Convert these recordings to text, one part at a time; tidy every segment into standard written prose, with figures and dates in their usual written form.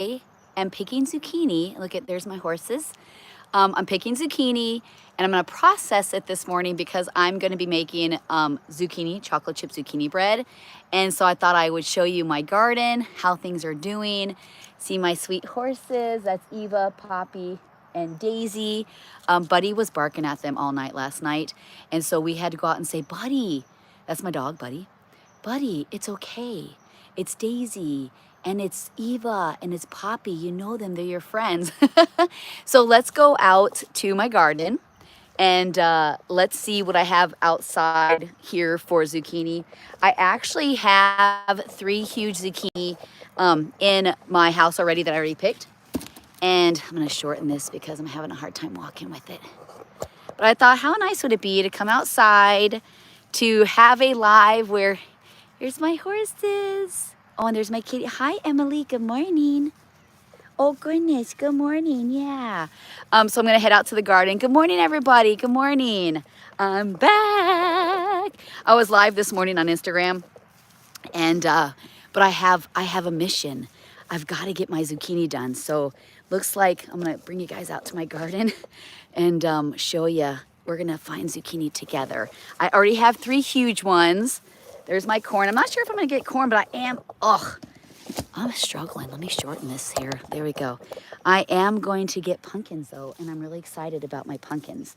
am picking zucchini. Look at, there's my horses. I'm picking zucchini and I'm gonna process it this morning because I'm gonna be making zucchini, chocolate chip zucchini bread. And so I thought I would show you my garden, how things are doing. See my sweet horses, that's Eva, Poppy, and Daisy. Buddy was barking at them all night last night. And so we had to go out and say, Buddy, that's my dog, Buddy. Buddy, it's okay. It's Daisy, and it's Eva, and it's Poppy. You know them, they're your friends. So let's go out to my garden and let's see what I have outside here for zucchini. I actually have 3 huge zucchini in my house already that I already picked. And I'm gonna shorten this because I'm having a hard time walking with it. But I thought, how nice would it be to come outside to have a live where, here's my horses. Oh, and there's my kitty. Hi, Emily, good morning. Oh goodness, good morning, yeah. So I'm gonna head out to the garden. Good morning, everybody, good morning. I'm back. I was live this morning on Instagram, and but I have a mission. I've gotta get my zucchini done. So looks like I'm gonna bring you guys out to my garden and show you, we're gonna find zucchini together. I already have 3 huge ones. There's my corn. I'm not sure if I'm gonna get corn, but I am, I'm struggling. Let me shorten this here. There we go. I am going to get pumpkins though, and I'm really excited about my pumpkins.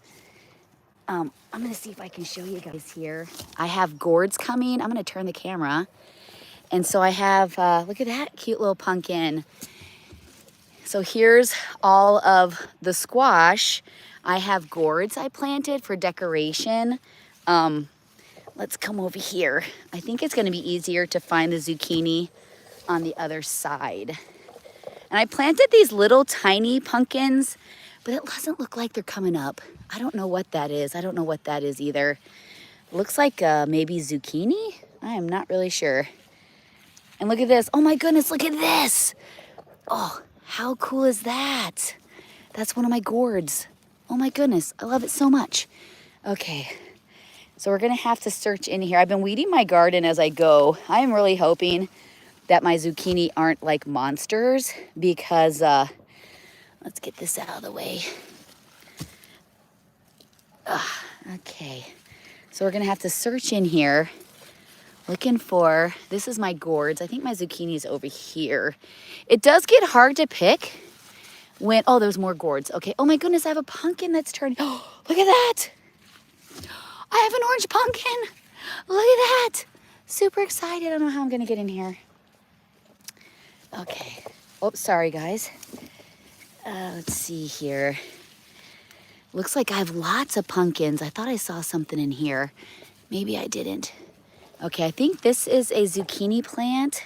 I'm gonna see if I can show you guys here. I have gourds coming. I'm gonna turn the camera. And so I have, look at that cute little pumpkin. So here's all of the squash. I have gourds I planted for decoration. Let's come over here. I think it's gonna be easier to find the zucchini on the other side. And I planted these little tiny pumpkins, but it doesn't look like they're coming up. I don't know what that is. I don't know what that is either. Looks like maybe zucchini? I am not really sure. And look at this. Oh my goodness, look at this. Oh, how cool is that? That's one of my gourds. Oh my goodness, I love it so much. Okay. So we're gonna have to search in here. I've been weeding my garden as I go. I am really hoping that my zucchini aren't like monsters because, let's get this out of the way. Okay, so we're gonna have to search in here looking for, this is my gourds. I think my zucchini is over here. It does get hard to pick when, oh, there's more gourds. Okay, oh my goodness, I have a pumpkin that's turning. Oh, look at that. I have an orange pumpkin. Look at that. Super excited. I don't know how I'm gonna get in here. Okay. Oh, sorry guys. Let's see here. Looks like I have lots of pumpkins. I thought I saw something in here. Maybe I didn't. Okay, I think this is a zucchini plant.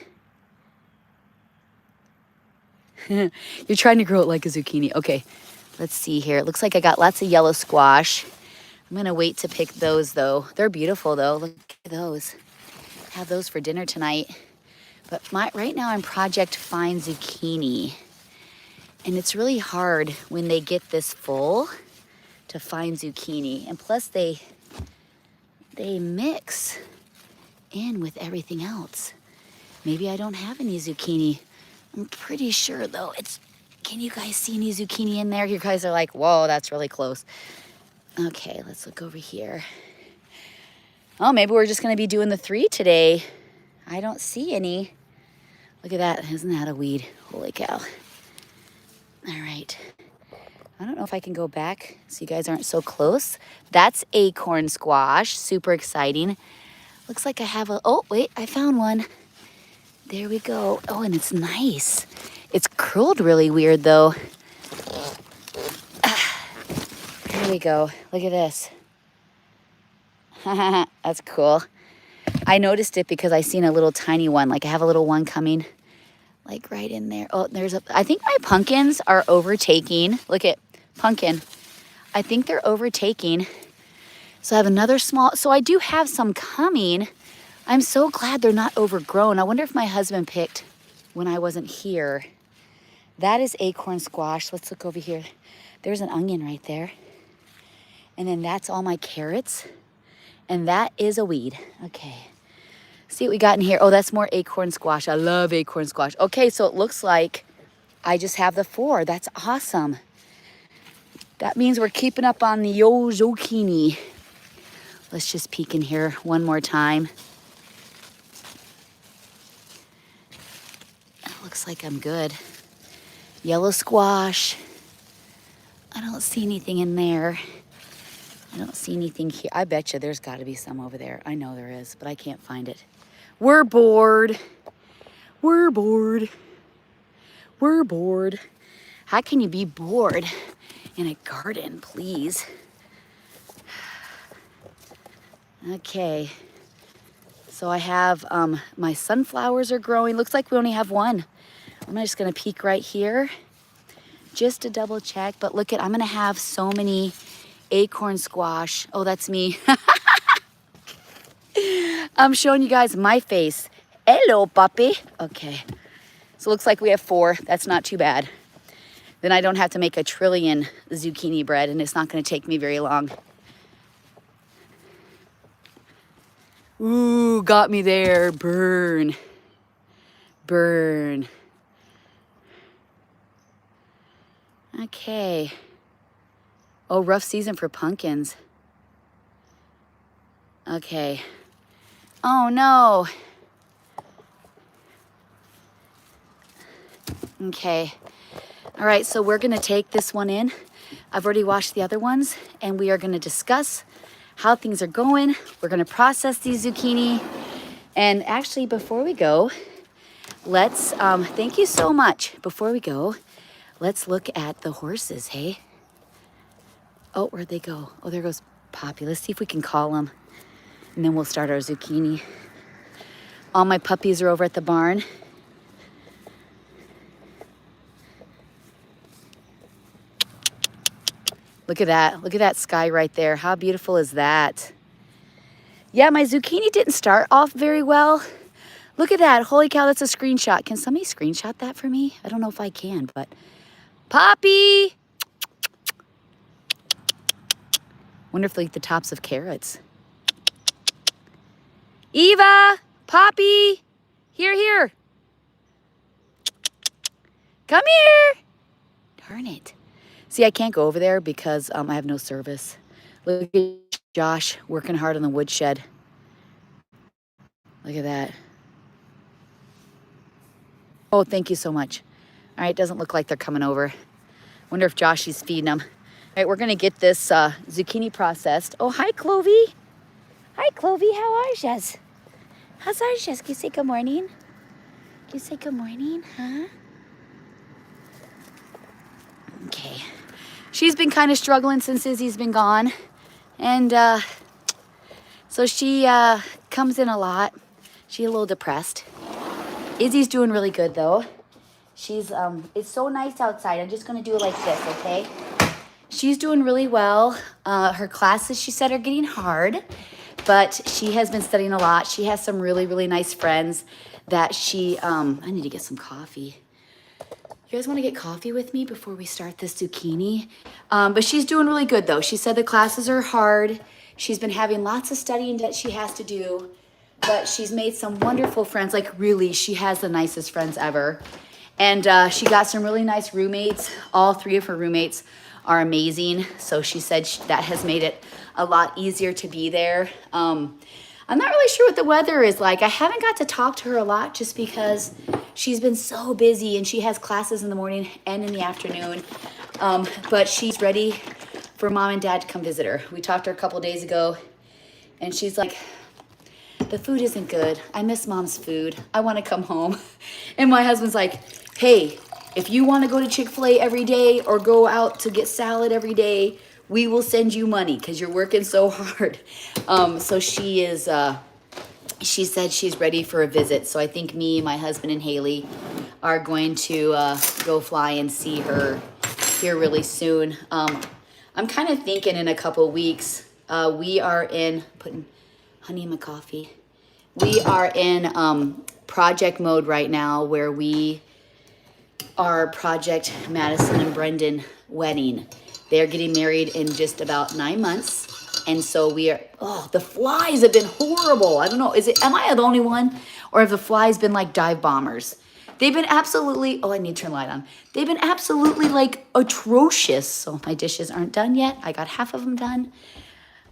You're trying to grow it like a zucchini. Okay, let's see here. It looks like I got lots of yellow squash. I'm gonna wait to pick those though. They're beautiful though. Look at those. Have those for dinner tonight. But right now I'm Project Find Zucchini. And it's really hard when they get this full to find zucchini. And plus they mix in with everything else. Maybe I don't have any zucchini. I'm pretty sure though. Can you guys see any zucchini in there? You guys are like, whoa, that's really close. Okay, let's look over here. Oh, maybe we're just gonna be doing the 3 today. I don't see any. Look at that, isn't that a weed? Holy cow. All right. I don't know if I can go back so you guys aren't so close. That's acorn squash, super exciting. Looks like I have oh wait, I found one. There we go. Oh, and it's nice. It's curled really weird though. There we go. Look at this. That's cool. I noticed it because I seen a little tiny one. Like I have a little one coming like right in there. Oh, I think my pumpkins are overtaking. Look at pumpkin. I think they're overtaking. So I have another small, so I do have some coming. I'm so glad they're not overgrown. I wonder if my husband picked when I wasn't here. That is acorn squash. Let's look over here. There's an onion right there. And then that's all my carrots. And that is a weed. Okay. See what we got in here. Oh, that's more acorn squash. I love acorn squash. Okay, so it looks like I just have the 4. That's awesome. That means we're keeping up on the zucchini. Let's just peek in here one more time. It looks like I'm good. Yellow squash. I don't see anything in there. I don't see anything here. I bet you there's got to be some over there. I know there is, but I can't find it. We're bored. We're bored. We're bored. How can you be bored in a garden, please? Okay. So I have, my sunflowers are growing. Looks like we only have one. I'm just going to peek right here just to double check. But look at, I'm going to have so many acorn squash. Oh, that's me. I'm showing you guys my face. Hello, puppy. Okay. So it looks like we have 4. That's not too bad. Then I don't have to make a trillion zucchini bread, and it's not going to take me very long. Ooh, got me there. Burn. Burn. Okay. Oh, rough season for pumpkins. Okay. Oh, no. Okay. All right, so we're going to take this one in. I've already washed the other ones, and we are going to discuss how things are going. We're going to process these zucchini. And actually, before we go, let's, thank you so much. Before we go, let's look at the horses, hey? Oh, where'd they go? Oh, there goes Poppy. Let's see if we can call them. And then we'll start our zucchini. All my puppies are over at the barn. Look at that. Look at that sky right there. How beautiful is that? Yeah, my zucchini didn't start off very well. Look at that. Holy cow, that's a screenshot. Can somebody screenshot that for me? I don't know if I can, but Poppy! Wonder if they eat the tops of carrots. Eva! Poppy! Here, here. Come here! Darn it. See, I can't go over there because I have no service. Look at Josh working hard on the woodshed. Look at that. Oh, thank you so much. All right, doesn't look like they're coming over. Wonder if Josh is feeding them. All right, we're going to get this zucchini processed. Oh, hi, Clovey. Hi, Clovey. How are yous? How's ours? Can you say good morning? Can you say good morning, huh? Okay. She's been kind of struggling since Izzy's been gone. And so she comes in a lot. She's a little depressed. Izzy's doing really good, though. She's, it's so nice outside. I'm just going to do it like this, okay? She's doing really well. Her classes, she said, are getting hard. But she has been studying a lot. She has some really, really nice friends that she, I need to get some coffee. You guys want to get coffee with me before we start this zucchini? But she's doing really good, though. She said the classes are hard. She's been having lots of studying that she has to do. But she's made some wonderful friends. Like, really, she has the nicest friends ever. And she got some really nice roommates. All 3 of her roommates are amazing. So she said that has made it a lot easier to be there. I'm not really sure what the weather is like. I haven't got to talk to her a lot just because she's been so busy and she has classes in the morning and in the afternoon. But she's ready for Mom and Dad to come visit her. We talked to her a couple days ago and she's like, the food isn't good. I miss Mom's food. I want to come home. And my husband's like, hey, if you want to go to Chick-fil-A every day or go out to get salad every day, we will send you money because you're working so hard. So she is, she said she's ready for a visit. So I think me, my husband, and Haley are going to go fly and see her here really soon. I'm kind of thinking in a couple weeks, we are in, putting honey in my coffee. We are in project mode right now where we are Project Madison and Brendan wedding. They're getting married in just about 9 months. And so we are, oh, the flies have been horrible. I don't know, am I the only one? Or have the flies been like dive bombers? They've been absolutely, oh, I need to turn the light on. They've been absolutely like atrocious. So my dishes aren't done yet. I got half of them done.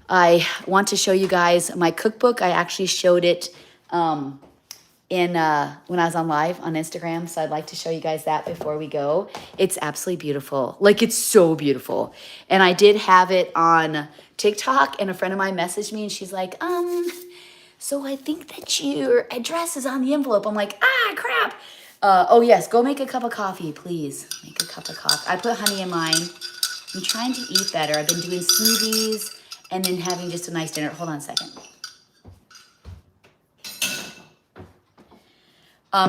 I want to show you guys my cookbook. I actually showed it when I was on live on Instagram. So I'd like to show you guys that before we go. It's absolutely beautiful. Like, it's so beautiful. And I did have it on TikTok, and a friend of mine messaged me and she's like, so I think that your address is on the envelope. I'm like, crap. Oh yes, go make a cup of coffee, please. Make a cup of coffee. I put honey in mine. I'm trying to eat better. I've been doing smoothies and then having just a nice dinner. Hold on a second.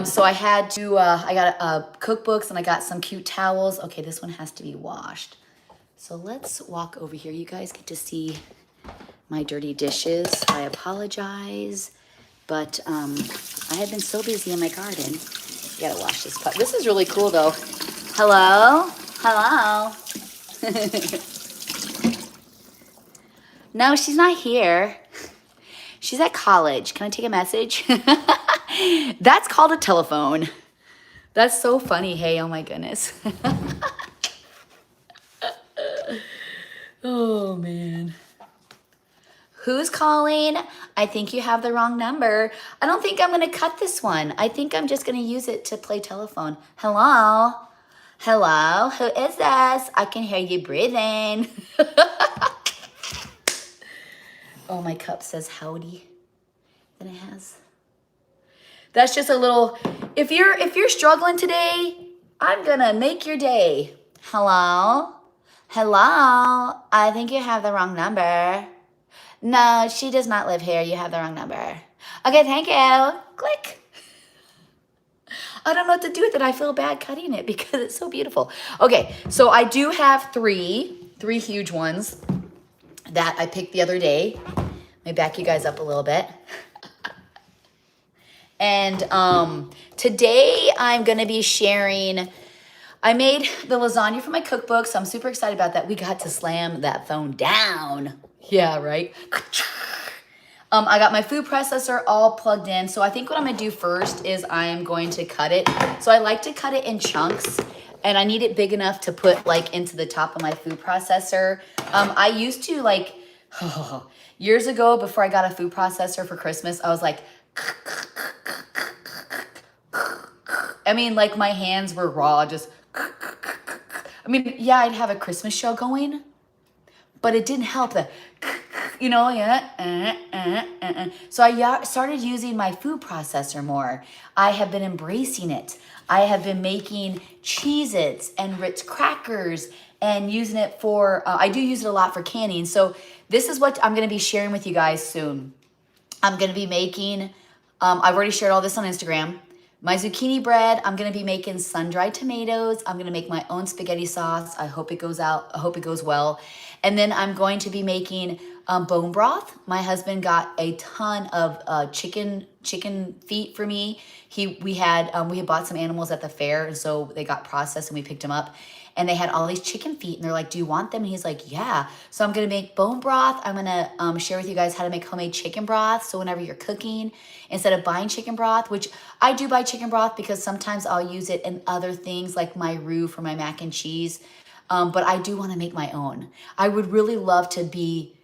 So I had to, I got cookbooks and I got some cute towels. Okay, this one has to be washed. So let's walk over here. You guys get to see my dirty dishes. I apologize, but I have been so busy in my garden. You gotta wash this pot. This is really cool though. Hello? Hello? No, she's not here. She's at college. Can I take a message? That's called a telephone. That's so funny. Hey, oh my goodness. Oh man. Who's calling? I think you have the wrong number. I don't think I'm gonna cut this one. I think I'm just gonna use it to play telephone. Hello? Hello? Who is this? I can hear you breathing. Oh, my cup says howdy. Then it has. That's just a little, if you're struggling today, I'm gonna make your day. Hello? Hello? I think you have the wrong number. No, she does not live here. You have the wrong number. Okay, thank you. Click. I don't know what to do with it. I feel bad cutting it because it's so beautiful. Okay, so I do have three huge ones that I picked the other day. Let me back you guys up a little bit. And today I'm going to be sharing, I made the lasagna for my cookbook, so I'm super excited about that. We got to slam that phone down. Yeah, right? I got my food processor all plugged in. So I think what I'm going to do first is I am going to cut it. So I like to cut it in chunks, and I need it big enough to put like into the top of my food processor. I used to like, years ago before I got a food processor for Christmas, I was like, I mean, like my hands were raw, just, I mean, yeah, I'd have a Christmas show going, but it didn't help that, you know, yeah. So I started using my food processor more. I have been embracing it. I have been making Cheez-Its and Ritz crackers and using it for, I do use it a lot for canning. So this is what I'm going to be sharing with you guys soon. I'm going to be making, I've already shared all this on Instagram. My zucchini bread, I'm going to be making sun-dried tomatoes. I'm going to make my own spaghetti sauce. I hope it goes out. I hope it goes well. And then I'm going to be making bone broth. My husband got a ton of chicken feet for me. We had bought some animals at the fair, and so they got processed and we picked them up. And they had all these chicken feet, and they're like, do you want them? And he's like, yeah. So I'm gonna make bone broth. I'm gonna share with you guys how to make homemade chicken broth. So whenever you're cooking, instead of buying chicken broth, which I do buy chicken broth because sometimes I'll use it in other things like my roux for my mac and cheese. But I do wanna make my own. I would really love to be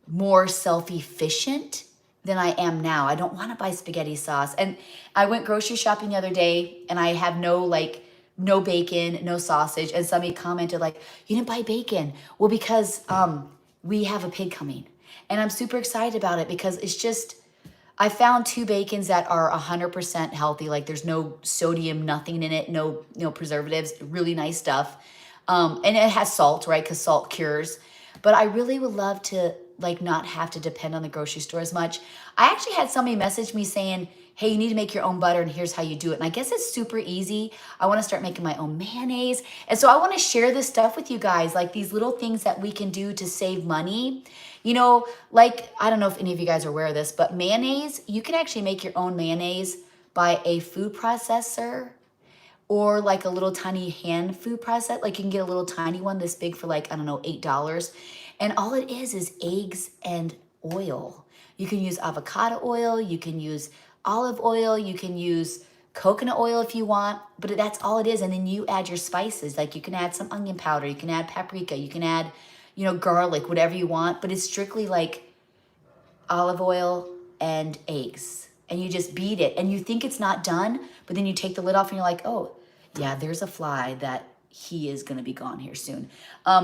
more self-efficient than I am now. I don't wanna buy spaghetti sauce. And I went grocery shopping the other day, and I have no bacon, no sausage. And somebody commented like, you didn't buy bacon. Well, because we have a pig coming. And I'm super excited about it because it's just, I found 2 bacons that are 100% healthy. Like there's no sodium, nothing in it, no preservatives, really nice stuff. And it has salt, right? Because salt cures. But I really would love to like not have to depend on the grocery store as much. I actually had somebody message me saying, hey, you need to make your own butter and here's how you do it. And I guess it's super easy. I want to start making my own mayonnaise. And so I want to share this stuff with you guys, like these little things that we can do to save money. You know, like, I don't know if any of you guys are aware of this, but mayonnaise, you can actually make your own mayonnaise by a food processor or like a little tiny hand food processor. Like you can get a little tiny one this big for like, I don't know, $8. And all it is eggs and oil. You can use avocado oil. You can use olive oil. You can use coconut oil if you want, but that's all it is. And then you add your spices. Like you can add some onion powder, you can add paprika, you can add, you know, garlic, whatever you want, but it's strictly like olive oil and eggs. And you just beat it and you think it's not done, but then you take the lid off and you're like, oh yeah, there's a fly that he is going to be gone here soon.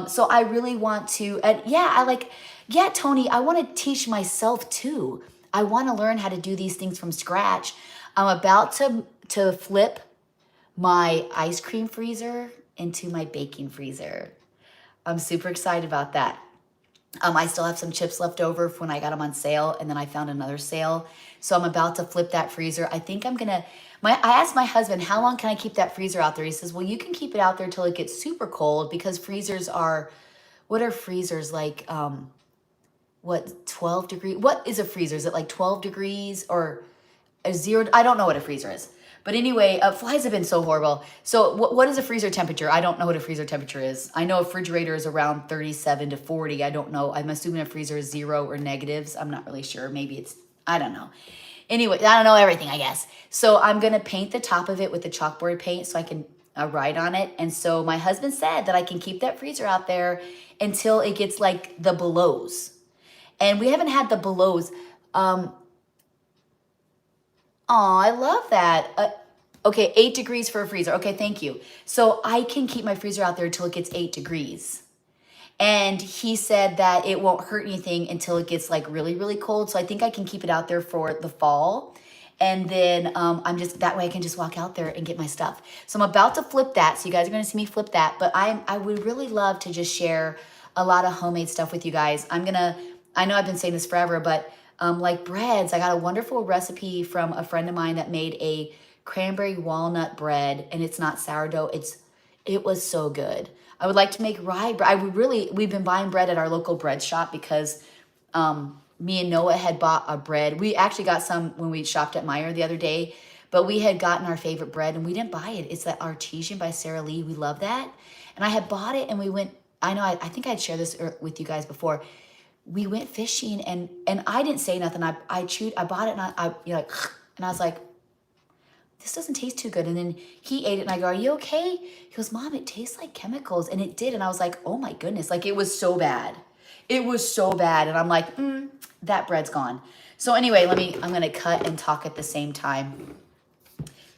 So I really want to, and yeah, Tony, I want to teach myself too. I want to learn how to do these things from scratch. I'm about to flip my ice cream freezer into my baking freezer. I'm super excited about that. I still have some chips left over from when I got them on sale, and then I found another sale. So I'm about to flip that freezer. I think I'm gonna, I asked my husband, how long can I keep that freezer out there? He says, well, you can keep it out there till it gets super cold, because freezers are, what are freezers like, what, 12 degrees? What is a freezer? Is it like 12 degrees or a zero? I don't know what a freezer is. But anyway, flies have been so horrible. So what is a freezer temperature? I don't know what a freezer temperature is. I know a refrigerator is around 37 to 40. I don't know. I'm assuming a freezer is 0 or negatives. I'm not really sure. Maybe it's, I don't know. Anyway, I don't know everything, I guess. So I'm going to paint the top of it with the chalkboard paint so I can write on it. And so my husband said that I can keep that freezer out there until it gets like the belows. And we haven't had the belows. Oh, I love that. Okay, 8 degrees for a freezer. Okay, thank you. So I can keep my freezer out there until it gets 8 degrees. And he said that it won't hurt anything until it gets like really, really cold. So I think I can keep it out there for the fall. And then that way I can just walk out there and get my stuff. So I'm about to flip that. So you guys are going to see me flip that. But I would really love to just share a lot of homemade stuff with you guys. I know I've been saying this forever, but like breads, I got a wonderful recipe from a friend of mine that made a cranberry walnut bread, and it's not sourdough. It was so good. I would like to make rye bread. We've been buying bread at our local bread shop because me and Noah had bought a bread. We actually got some when we shopped at Meijer the other day, but we had gotten our favorite bread and we didn't buy it. It's that Artesian by Sara Lee. We love that. And I had bought it and we went, I think I'd shared this with you guys before. We went fishing and I didn't say nothing. I bought it and and I was like, this doesn't taste too good. And then he ate it and I go, are you okay? He goes, Mom, it tastes like chemicals. And it did. And I was like, oh my goodness. Like it was so bad. It was so bad. And I'm like, that bread's gone. So anyway, I'm going to cut and talk at the same time.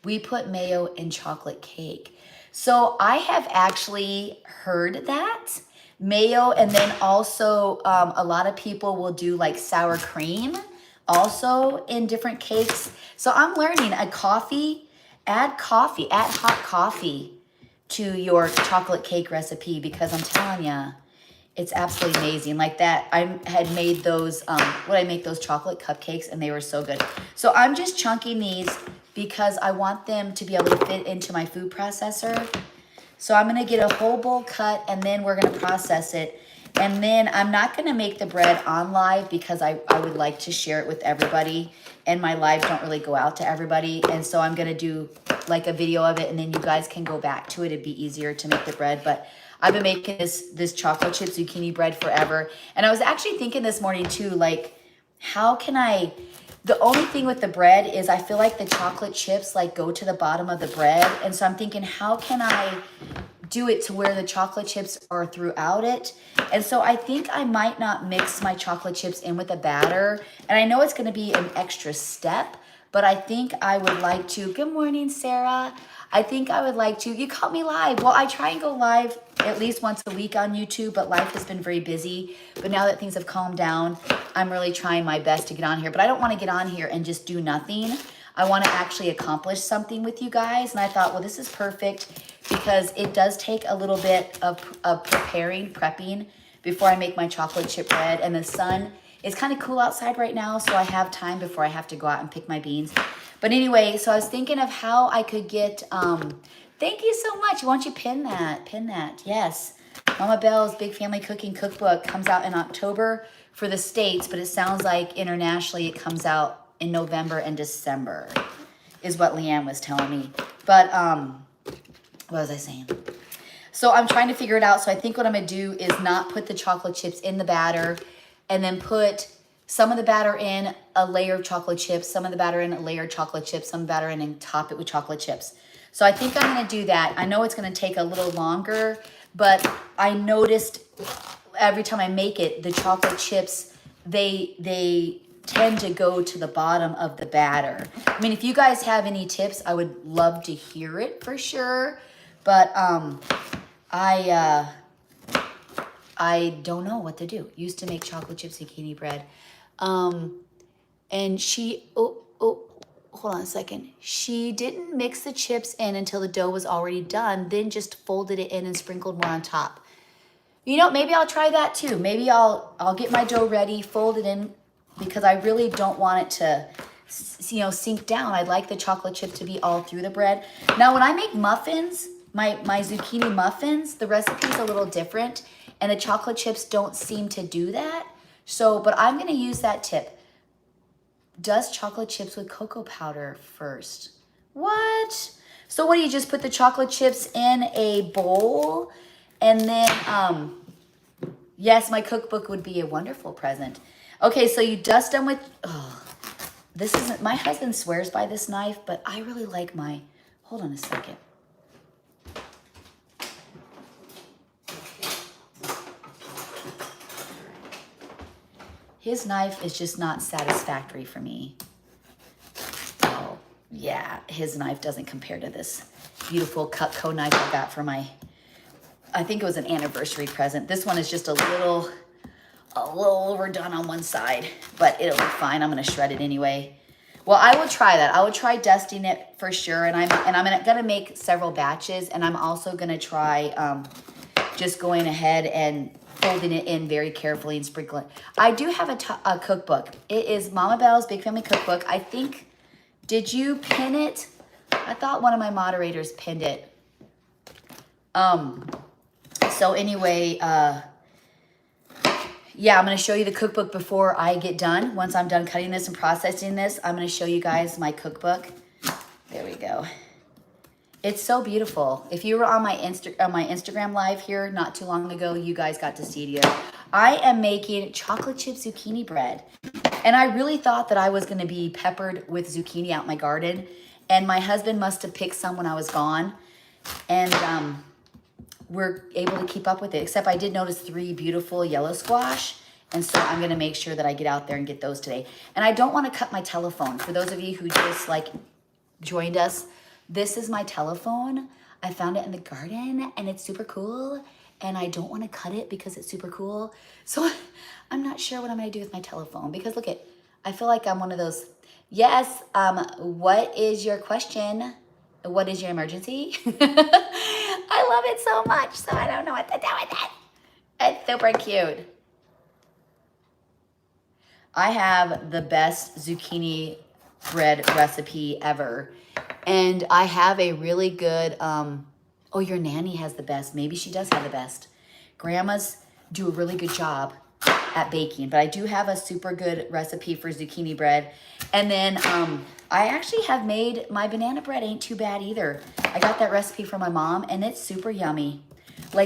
We put mayo in chocolate cake. So I have actually heard that. Mayo, and then also a lot of people will do like sour cream also in different cakes. So I'm learning add hot coffee to your chocolate cake recipe, because I'm telling you, it's absolutely amazing. Like that, I had made those, I make those chocolate cupcakes and they were so good. So I'm just chunking these because I want them to be able to fit into my food processor. So I'm going to get a whole bowl cut and then we're going to process it. And then I'm not going to make the bread on live because I would like to share it with everybody. And my lives don't really go out to everybody. And so I'm going to do like a video of it and then you guys can go back to it. It'd be easier to make the bread. But I've been making this chocolate chip zucchini bread forever. And I was actually thinking this morning too, like, how can the only thing with the bread is I feel like the chocolate chips like go to the bottom of the bread. And so I'm thinking, how can I do it to where the chocolate chips are throughout it? And so I think I might not mix my chocolate chips in with the batter. And I know it's going to be an extra step, but I think I would like to, good morning, Sarah. I think I would like to, you caught me live. Well, I try and go live at least once a week on YouTube, but life has been very busy. But now that things have calmed down, I'm really trying my best to get on here. But I don't want to get on here and just do nothing. I want to actually accomplish something with you guys. And I thought, well, this is perfect because it does take a little bit of prepping before I make my chocolate chip bread. And the sun is kind of cool outside right now, so I have time before I have to go out and pick my beans. But anyway, so I was thinking of how I could get, thank you so much. Why don't you pin that? Yes. Mama Belle's Big Family Cooking Cookbook comes out in October for the States, but it sounds like internationally it comes out in November and December, is what Leanne was telling me. But, what was I saying? So I'm trying to figure it out. So I think what I'm going to do is not put the chocolate chips in the batter and then put some of the batter in, a layer of chocolate chips, some of the batter in, a layer of chocolate chips, some batter in, and top it with chocolate chips. So I think I'm gonna do that. I know it's gonna take a little longer, but I noticed every time I make it, the chocolate chips, they tend to go to the bottom of the batter. I mean, if you guys have any tips, I would love to hear it for sure. But I don't know what to do. Used to make chocolate chip zucchini bread. And she, hold on a second. She didn't mix the chips in until the dough was already done, then just folded it in and sprinkled more on top. You know, maybe I'll try that too. Maybe I'll get my dough ready, fold it in, because I really don't want it to, you know, sink down. I'd like the chocolate chip to be all through the bread. Now, when I make muffins, my zucchini muffins, the recipe's a little different, and the chocolate chips don't seem to do that. So, but I'm gonna use that tip. Dust chocolate chips with cocoa powder first. What? So what do you just put the chocolate chips in a bowl? And then, yes, my cookbook would be a wonderful present. Okay, so you dust them with, this isn't, my husband swears by this knife, but I really like my, hold on a second. His knife is just not satisfactory for me. Oh, yeah, his knife doesn't compare to this beautiful Cutco knife I got for my, I think it was an anniversary present. This one is just a little overdone on one side, but it'll be fine. I'm gonna shred it anyway. Well, I will try that. I will try dusting it for sure, and I'm gonna make several batches, and I'm also gonna try just going ahead and folding it in very carefully and sprinkling. I do have a cookbook. It is Mama Belle's Big Family Cookbook. I think, did you pin it? I thought one of my moderators pinned it. So anyway, yeah, I'm going to show you the cookbook before I get done. Once I'm done cutting this and processing this, I'm going to show you guys my cookbook. There we go. It's so beautiful. If you were on my Instagram live here not too long ago, you guys got to see it here. I am making chocolate chip zucchini bread. And I really thought that I was going to be peppered with zucchini out in my garden. And my husband must have picked some when I was gone. And we're able to keep up with it. Except I did notice 3 beautiful yellow squash. And so I'm going to make sure that I get out there and get those today. And I don't want to cut my telephone. For those of you who just joined us, this is my telephone. I found it in the garden and it's super cool. And I don't want to cut it because it's super cool. So I'm not sure what I'm going to do with my telephone, because look I feel like I'm one of those. Yes. What is your question? What is your emergency? I love it so much. So I don't know what to do with it. It's super cute. I have the best zucchini bread recipe ever. And I have a really good, oh, your nanny has the best. Maybe she does have the best. Grandmas do a really good job at baking, but I do have a super good recipe for zucchini bread. And then I actually have made, my banana bread ain't too bad either. I got that recipe from my mom and it's super yummy,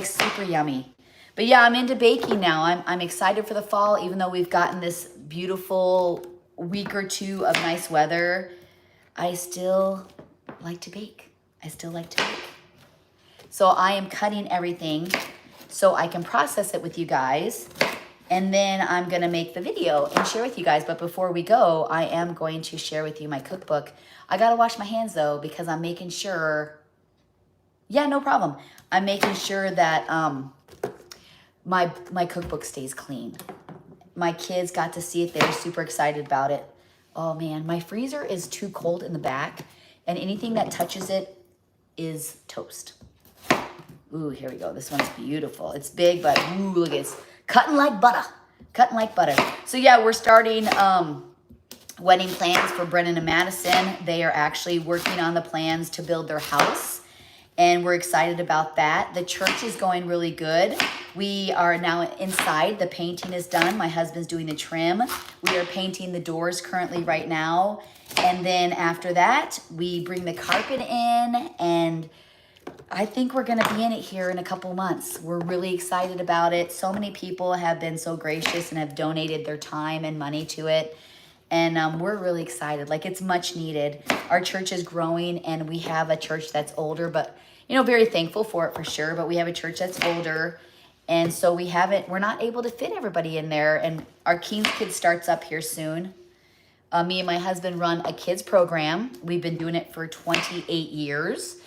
super yummy. But yeah, I'm into baking now. I'm excited for the fall, even though we've gotten this beautiful week or 2 of nice weather. I still like to bake. I still like to bake. So I am cutting everything so I can process it with you guys. And then I'm gonna make the video and share with you guys. But before we go, I am going to share with you my cookbook. I gotta wash my hands though, because I'm making sure, yeah, no problem. I'm making sure that my cookbook stays clean. My kids got to see it. They were super excited about it. Oh man, my freezer is too cold in the back, and anything that touches it is toast. Ooh, here we go. This one's beautiful. It's big, but ooh, look, it's cutting like butter. Cutting like butter. So yeah, we're starting wedding plans for Brennan and Madison. They are actually working on the plans to build their house, and we're excited about that. The church is going really good. We are now inside. The painting is done. My husband's doing the trim. We are painting the doors currently right now. And then after that, we bring the carpet in, and I think we're going to be in it here in a couple months. We're really excited about it. So many people have been so gracious and have donated their time and money to it. And we're really excited. Like, it's much needed. Our church is growing, and we have a church that's older, but, you know, very thankful for it for sure. But we have a church that's older. And so we're not able to fit everybody in there. And our Keen's Kids starts up here soon. Me and my husband run a kids program. We've been doing it for 28 years.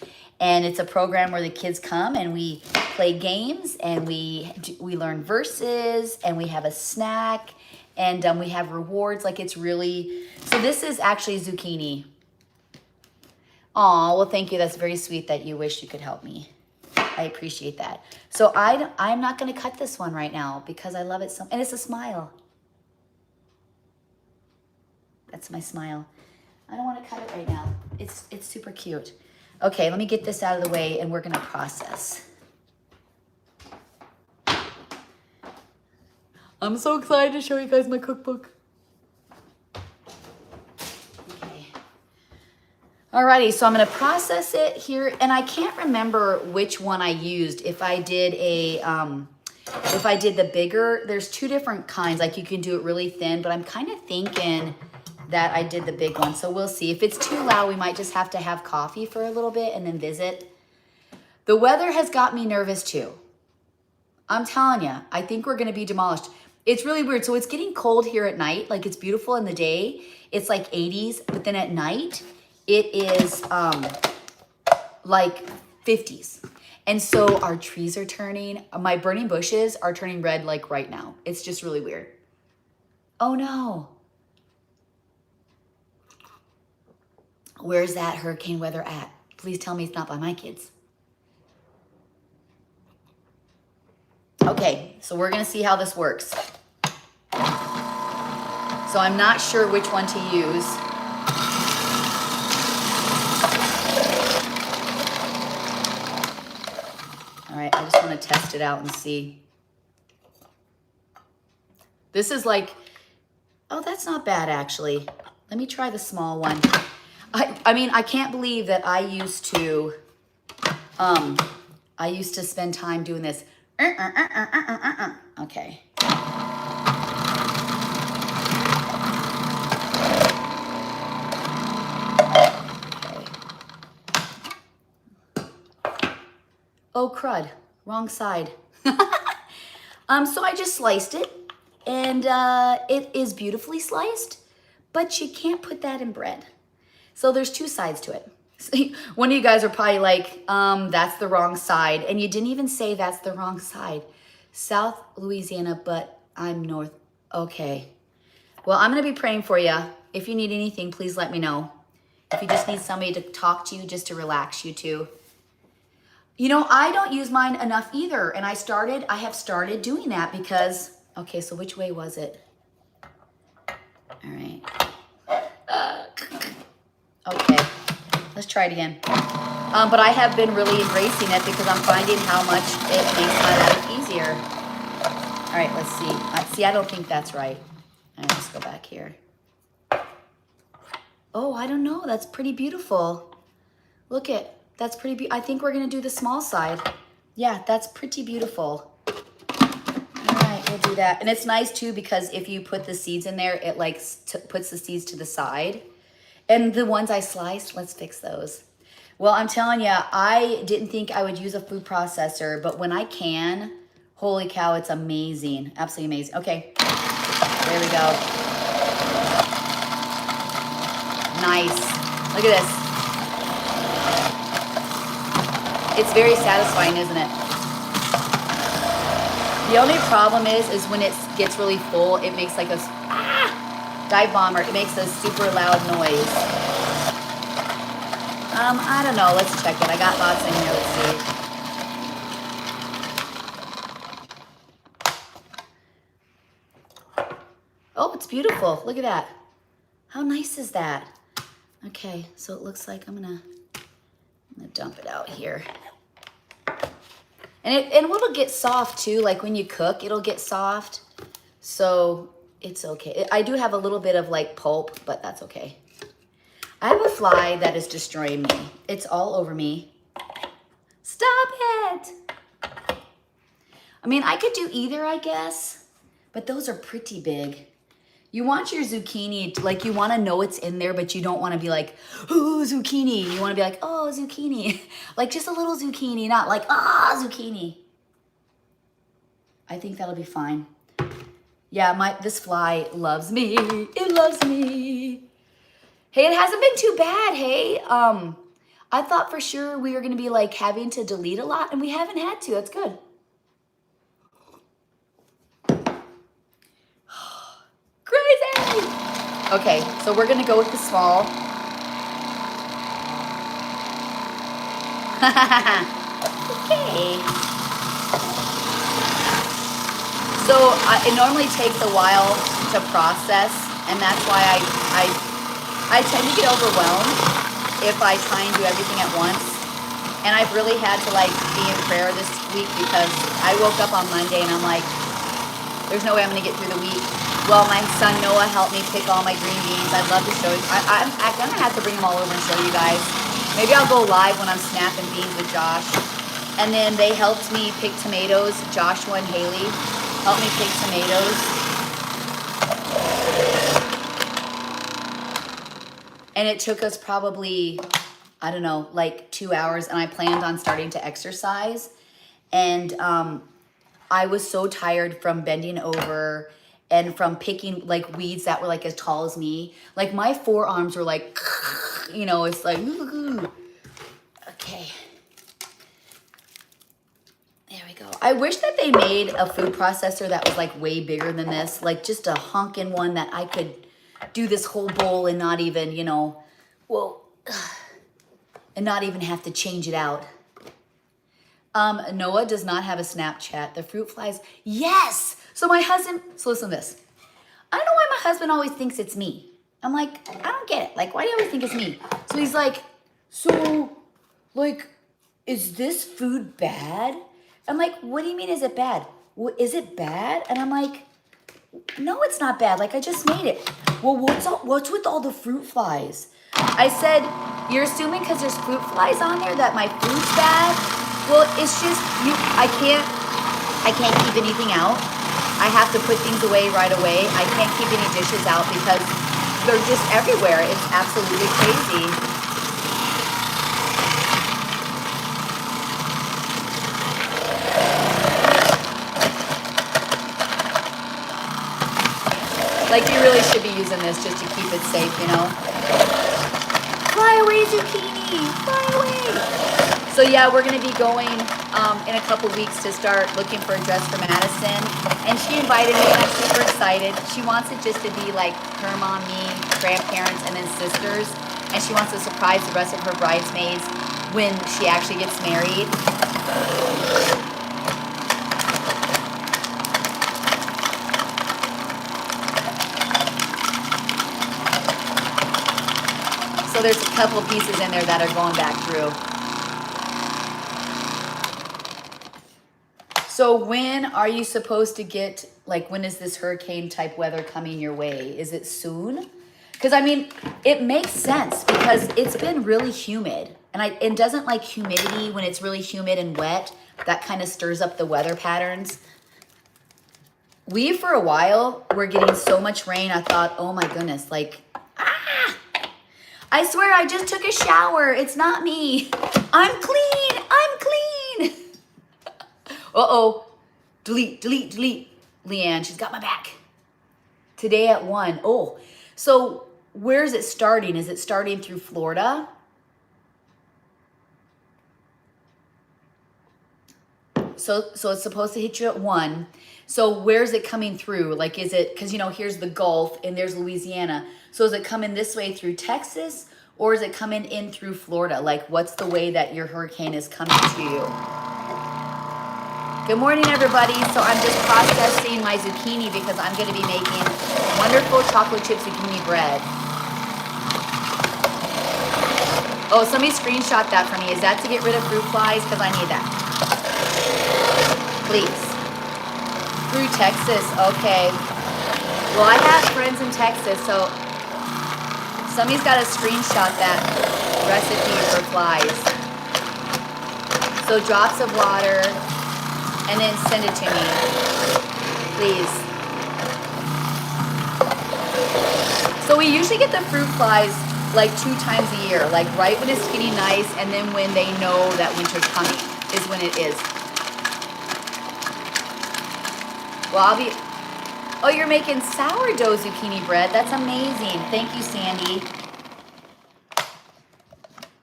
And it's a program where the kids come and we play games and we learn verses and we have a snack and we have rewards. Like, it's really, so this is actually zucchini. Oh, well, thank you. That's very sweet that you wish you could help me. I appreciate that. So I'm not going to cut this one right now because I love it so, and it's a smile. That's my smile. I don't want to cut it right now. It's super cute. Okay, let me get this out of the way and we're gonna process. I'm so excited to show you guys my cookbook. Okay. Alrighty, so I'm gonna process it here, and I can't remember which one I used. If I did the bigger, there's two different kinds. Like, you can do it really thin, but I'm kind of thinking that I did the big one. So we'll see. If it's too loud, we might just have to have coffee for a little bit and then visit. The weather has got me nervous too. I'm telling you, I think we're gonna be demolished. It's really weird. So it's getting cold here at night. Like, it's beautiful in the day. It's like 80s, but then at night, it is like 50s. And so our trees are turning, my burning bushes are turning red like right now. It's just really weird. Oh no. Where's that hurricane weather at? Please tell me it's not by my kids. Okay, so we're gonna see how this works. So I'm not sure which one to use. All right, I just wanna test it out and see. This is like, oh, that's not bad actually. Let me try the small one. I mean, I can't believe that I used to spend time doing this. Okay. Oh, crud, wrong side. So I just sliced it, and it is beautifully sliced, but you can't put that in bread. So there's two sides to it. So one of you guys are probably like, that's the wrong side. And you didn't even say that's the wrong side. South Louisiana, but I'm North. Okay. Well, I'm going to be praying for you. If you need anything, please let me know. If you just need somebody to talk to you, just to relax you too. You know, I don't use mine enough either. And I have started doing that because, okay, so which way was it? All right. Okay, let's try it again. But I have been really embracing it because I'm finding how much it makes my life easier. All right, let's see. See, I don't think that's right. All right, let's go back here. Oh, I don't know. That's pretty beautiful. Look at, that's pretty beautiful. I think we're going to do the small side. Yeah, that's pretty beautiful. All right, we'll do that. And it's nice too because if you put the seeds in there, it like puts the seeds to the side. And the ones I sliced, let's fix those. Well, I'm telling you, I didn't think I would use a food processor, but when I can, holy cow, it's amazing. Absolutely amazing. Okay, there we go. Nice. Look at this. It's very satisfying, isn't it? The only problem is when it gets really full, it makes like a dive bomber. It makes a super loud noise. I don't know. Let's check it. I got lots in here. Let's see. Oh, it's beautiful. Look at that. How nice is that? Okay, so it looks like I'm gonna dump it out here. And it'll get soft too. Like when you cook, it'll get soft. So it's okay. I do have a little bit of like pulp, but that's okay. I have a fly that is destroying me. It's all over me. Stop it. I mean, I could do either, I guess, but those are pretty big. You want your zucchini, like you want to know it's in there, but you don't want to be like, oh, zucchini. You want to be like, oh, zucchini. Like just a little zucchini, not like, ah, zucchini. I think that'll be fine. Yeah, this fly loves me. It loves me. Hey, it hasn't been too bad, hey. I thought for sure we were going to be like having to delete a lot, and we haven't had to. That's good. Crazy! Okay, so we're gonna go with the small. Okay. So it normally takes a while to process, and that's why I tend to get overwhelmed if I try and do everything at once. And I've really had to like be in prayer this week because I woke up on Monday and I'm like, there's no way I'm gonna get through the week. Well, my son Noah helped me pick all my green beans. I'd love to show you. I'm gonna have to bring them all over and show you guys. Maybe I'll go live when I'm snapping beans with Josh. And then they helped me pick tomatoes. Joshua and Haley helped me pick tomatoes. And it took us probably, I don't know, like 2 hours. And I planned on starting to exercise. And I was so tired from bending over and from picking like weeds that were like as tall as me. Like my forearms were like, you know, it's like, ooh. Okay. There we go. I wish that they made a food processor that was like way bigger than this, like just a honkin' one that I could do this whole bowl and not even, you know, well, and not even have to change it out. Noah does not have a Snapchat. The fruit flies, yes. So my husband, so listen to this. I don't know why my husband always thinks it's me. I'm like, I don't get it. Like, why do you always think it's me? So he's like, so, like, is this food bad? I'm like, what do you mean, is it bad? Well, is it bad? And I'm like, no, it's not bad. Like, I just made it. Well, what's with all the fruit flies? I said, you're assuming because there's fruit flies on there that my food's bad? Well, it's just, I can't keep anything out. I have to put things away right away. I can't keep any dishes out because they're just everywhere. It's absolutely crazy. Like you really should be using this just to keep it safe, you know? Fly away, zucchini, fly away. So yeah, we're gonna be going in a couple weeks to start looking for a dress for Madison. And she invited me and I'm super excited. She wants it just to be like her mom, me, grandparents, and then sisters. And she wants to surprise the rest of her bridesmaids when she actually gets married. So there's a couple pieces in there that are going back through. So when are you supposed to get, like, when is this hurricane type weather coming your way? Is it soon? Because, I mean, it makes sense because it's been really humid. And it doesn't like humidity when it's really humid and wet. That kind of stirs up the weather patterns. We, for a while, were getting so much rain, I thought, oh my goodness, like, I swear I just took a shower. It's not me. I'm clean. I'm clean. Uh-oh. Delete, delete, delete. Leanne, she's got my back. Today at 1. Oh, so where is it starting? Is it starting through Florida? So it's supposed to hit you at 1. So where's it coming through? Like, is it, because, you know, here's the Gulf and there's Louisiana. So is it coming this way through Texas or is it coming in through Florida? Like, what's the way that your hurricane is coming to you? Good morning, everybody. So I'm just processing my zucchini because I'm going to be making wonderful chocolate chip zucchini bread. Oh, somebody screenshot that for me. Is that to get rid of fruit flies? Because I need that. Please. Through Texas. Okay. Well, I have friends in Texas, so somebody's got to screenshot that recipe for flies. So drops of water, and then send it to me, please. So we usually get the fruit flies like 2 times a year, like right when it's getting nice, and then when they know that winter's coming is when it is. Well, I'll be, oh, you're making sourdough zucchini bread. That's amazing. Thank you, Sandy.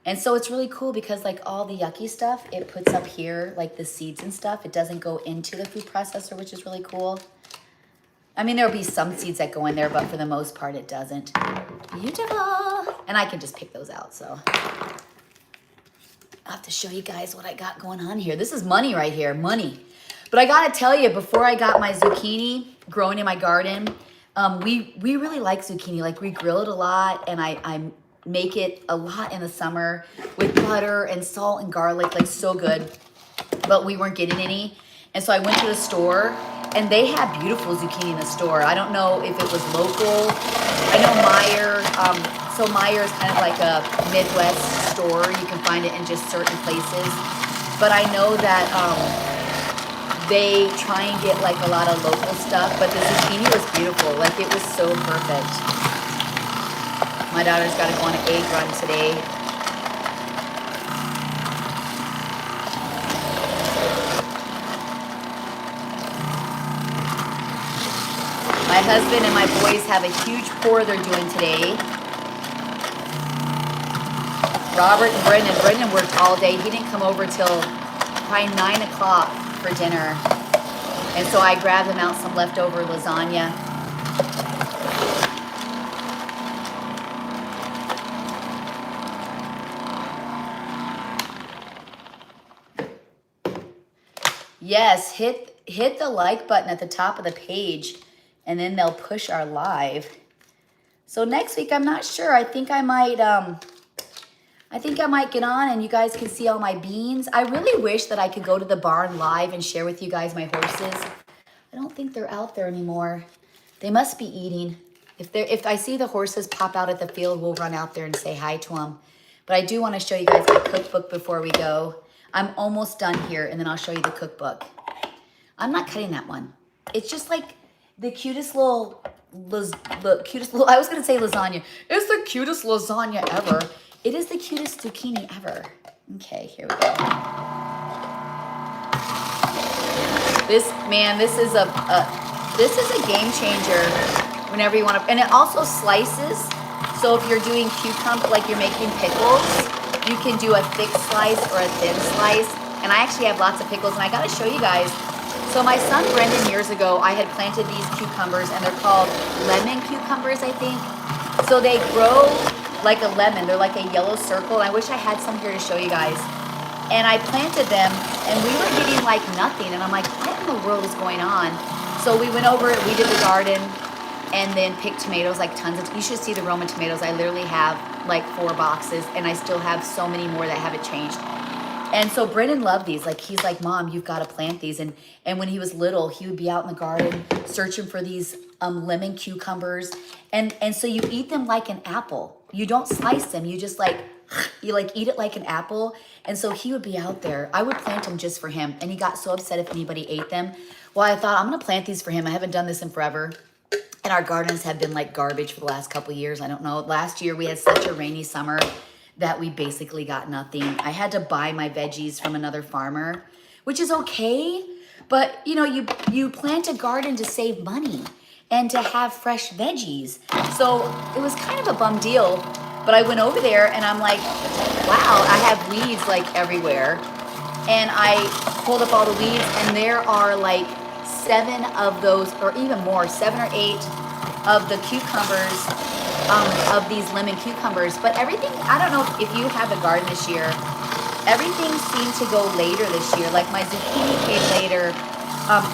And so it's really cool because like all the yucky stuff, it puts up here, like the seeds and stuff. It doesn't go into the food processor, which is really cool. I mean, there'll be some seeds that go in there, but for the most part, it doesn't. Beautiful. And I can just pick those out, so. I'll have to show you guys what I got going on here. This is money right here, money. But I gotta tell you, before I got my zucchini growing in my garden, we really like zucchini. Like we grill it a lot, and I make it a lot in the summer with butter and salt and garlic, like so good. But we weren't getting any. And so I went to the store, and they had beautiful zucchini in the store. I don't know if it was local. I know Meijer, so Meijer is kind of like a Midwest store. You can find it in just certain places. But I know that they try and get like a lot of local stuff, but the zucchini was beautiful. Like it was so perfect. My daughter's got to go on an egg run today. My husband and my boys have a huge pour they're doing today. Robert and Brendan. Brendan worked all day. He didn't come over till probably 9 o'clock for dinner. And so I grabbed him out some leftover lasagna. Yes, hit the like button at the top of the page, and then they'll push our live. So next week, I'm not sure. I think I might get on and you guys can see all my beans. I really wish that I could go to the barn live and share with you guys my horses. I don't think they're out there anymore. They must be eating. If I see the horses pop out at the field, we'll run out there and say hi to them. But I do want to show you guys my cookbook before we go. I'm almost done here, and then I'll show you the cookbook. I'm not cutting that one. It's just like the cutest little, I was going to say lasagna. It's the cutest lasagna ever. It is the cutest zucchini ever. Okay, here we go. This is a game changer whenever you want to, and it also slices. So if you're doing cucumber, like you're making pickles, you can do a thick slice or a thin slice. And I actually have lots of pickles, and I got to show you guys. So my son Brendan, years ago, I had planted these cucumbers, and they're called lemon cucumbers, I think. So they grow like a lemon. They're like a yellow circle. And I wish I had some here to show you guys. And I planted them, and we were getting like nothing. And I'm like, what in the world is going on? So we went over it, we did the garden, and then picked tomatoes, like tons of, you should see the Roma tomatoes. I literally have like 4 boxes, and I still have so many more that haven't changed. And so Brendan loved these. Like, he's like, Mom, you've got to plant these. And when he was little, he would be out in the garden searching for these lemon cucumbers. And so you eat them like an apple. You don't slice them. You just you eat it like an apple. And so he would be out there. I would plant them just for him. And he got so upset if anybody ate them. Well, I thought, I'm going to plant these for him. I haven't done this in forever. And our gardens have been like garbage for the last couple of years. I don't know. Last year we had such a rainy summer that we basically got nothing. I had to buy my veggies from another farmer, which is okay. But you know, you plant a garden to save money and to have fresh veggies. So it was kind of a bum deal. But I went over there and I'm like, wow, I have weeds like everywhere. And I pulled up all the weeds, and there are like 7 of those, or even more, 7 or 8 of the cucumbers, of these lemon cucumbers. But everything, I don't know if you have a garden this year, everything seemed to go later this year. Like my zucchini came later,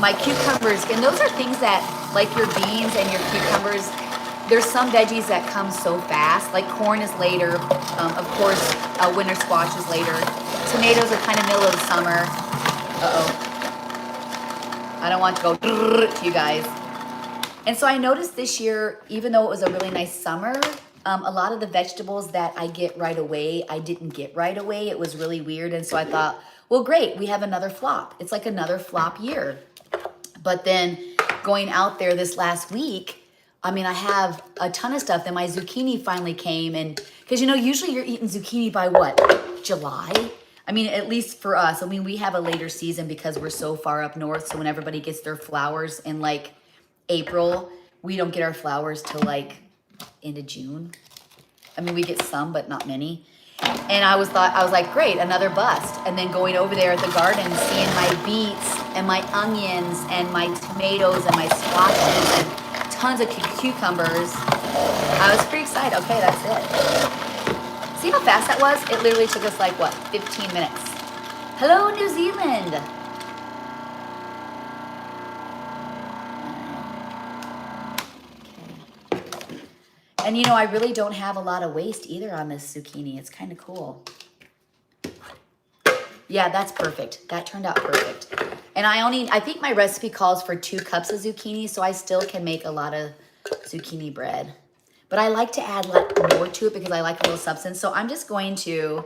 my cucumbers, and those are things that, like your beans and your cucumbers, there's some veggies that come so fast. Like corn is later, of course, winter squash is later. Tomatoes are kind of middle of the summer. I don't want to go to you guys. And so I noticed this year, even though it was a really nice summer, a lot of the vegetables that I get right away, I didn't get right away. It was really weird. And so I thought, Well, great, we have another flop. It's like another flop year. But then going out there this last week, I mean, I have a ton of stuff. Then my zucchini finally came, and because you know, usually you're eating zucchini by what? July? I mean, at least for us. I mean, we have a later season because we're so far up north. So when everybody gets their flowers in like April, we don't get our flowers till like end of June. I mean, we get some, but not many. And I was like, great, another bust. And then going over there at the garden, seeing my beets and my onions and my tomatoes and my squashes and tons of cucumbers. I was pretty excited. Okay, that's it. See how fast that was? It literally took us like, what, 15 minutes. Hello, New Zealand. And you know, I really don't have a lot of waste either on this zucchini. It's kind of cool. Yeah, that's perfect. That turned out perfect. And I think my recipe calls for 2 cups of zucchini, so I still can make a lot of zucchini bread. But I like to add like more to it because I like a little substance. So I'm just going to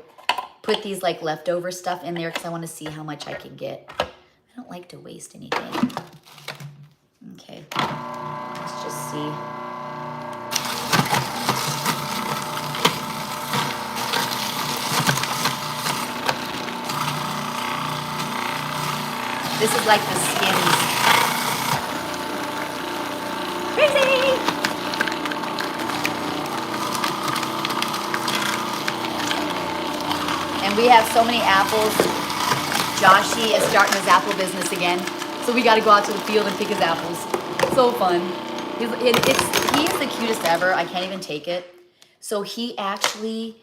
put these like leftover stuff in there because I want to see how much I can get. I don't like to waste anything. Okay, let's just see. This is like the skins. Crazy! And we have so many apples. Joshy is starting his apple business again. So we got to go out to the field and pick his apples. So fun. He is the cutest ever. I can't even take it. So he actually...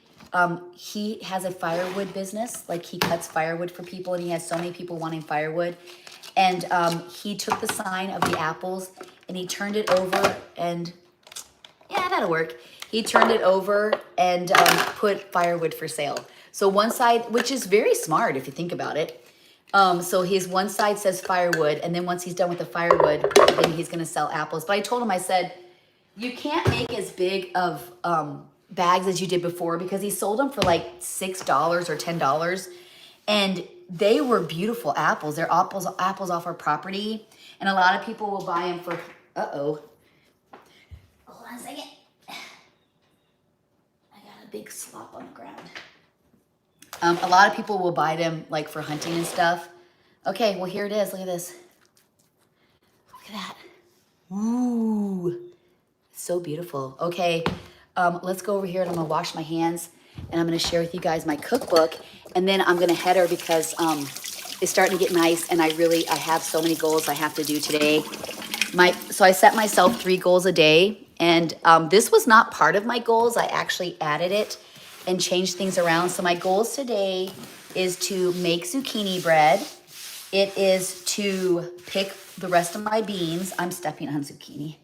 he has a firewood business, like he cuts firewood for people, and he has so many people wanting firewood. And he took the sign of the apples and he turned it over and, yeah, that'll work. He turned it over and put firewood for sale. So one side, which is very smart if you think about it. So his one side says firewood, and then once he's done with the firewood, then he's gonna sell apples. But I told him, I said, you can't make as big of bags as you did before, because he sold them for like $6 or $10, and they were beautiful apples. They're apples off our property, and a lot of people will buy them for, hold on a second. I got a big slop on the ground. A lot of people will buy them like for hunting and stuff. Okay, well here it is. Look at this. Look at that. Ooh, so beautiful. Okay. Let's go over here and I'm gonna wash my hands and I'm gonna share with you guys my cookbook, and then I'm gonna head her because it's starting to get nice and I have so many goals I have to do today. So I set myself 3 goals a day, and this was not part of my goals. I actually added it and changed things around. So my goals today is to make zucchini bread. It is to pick the rest of my beans. I'm stepping on zucchini.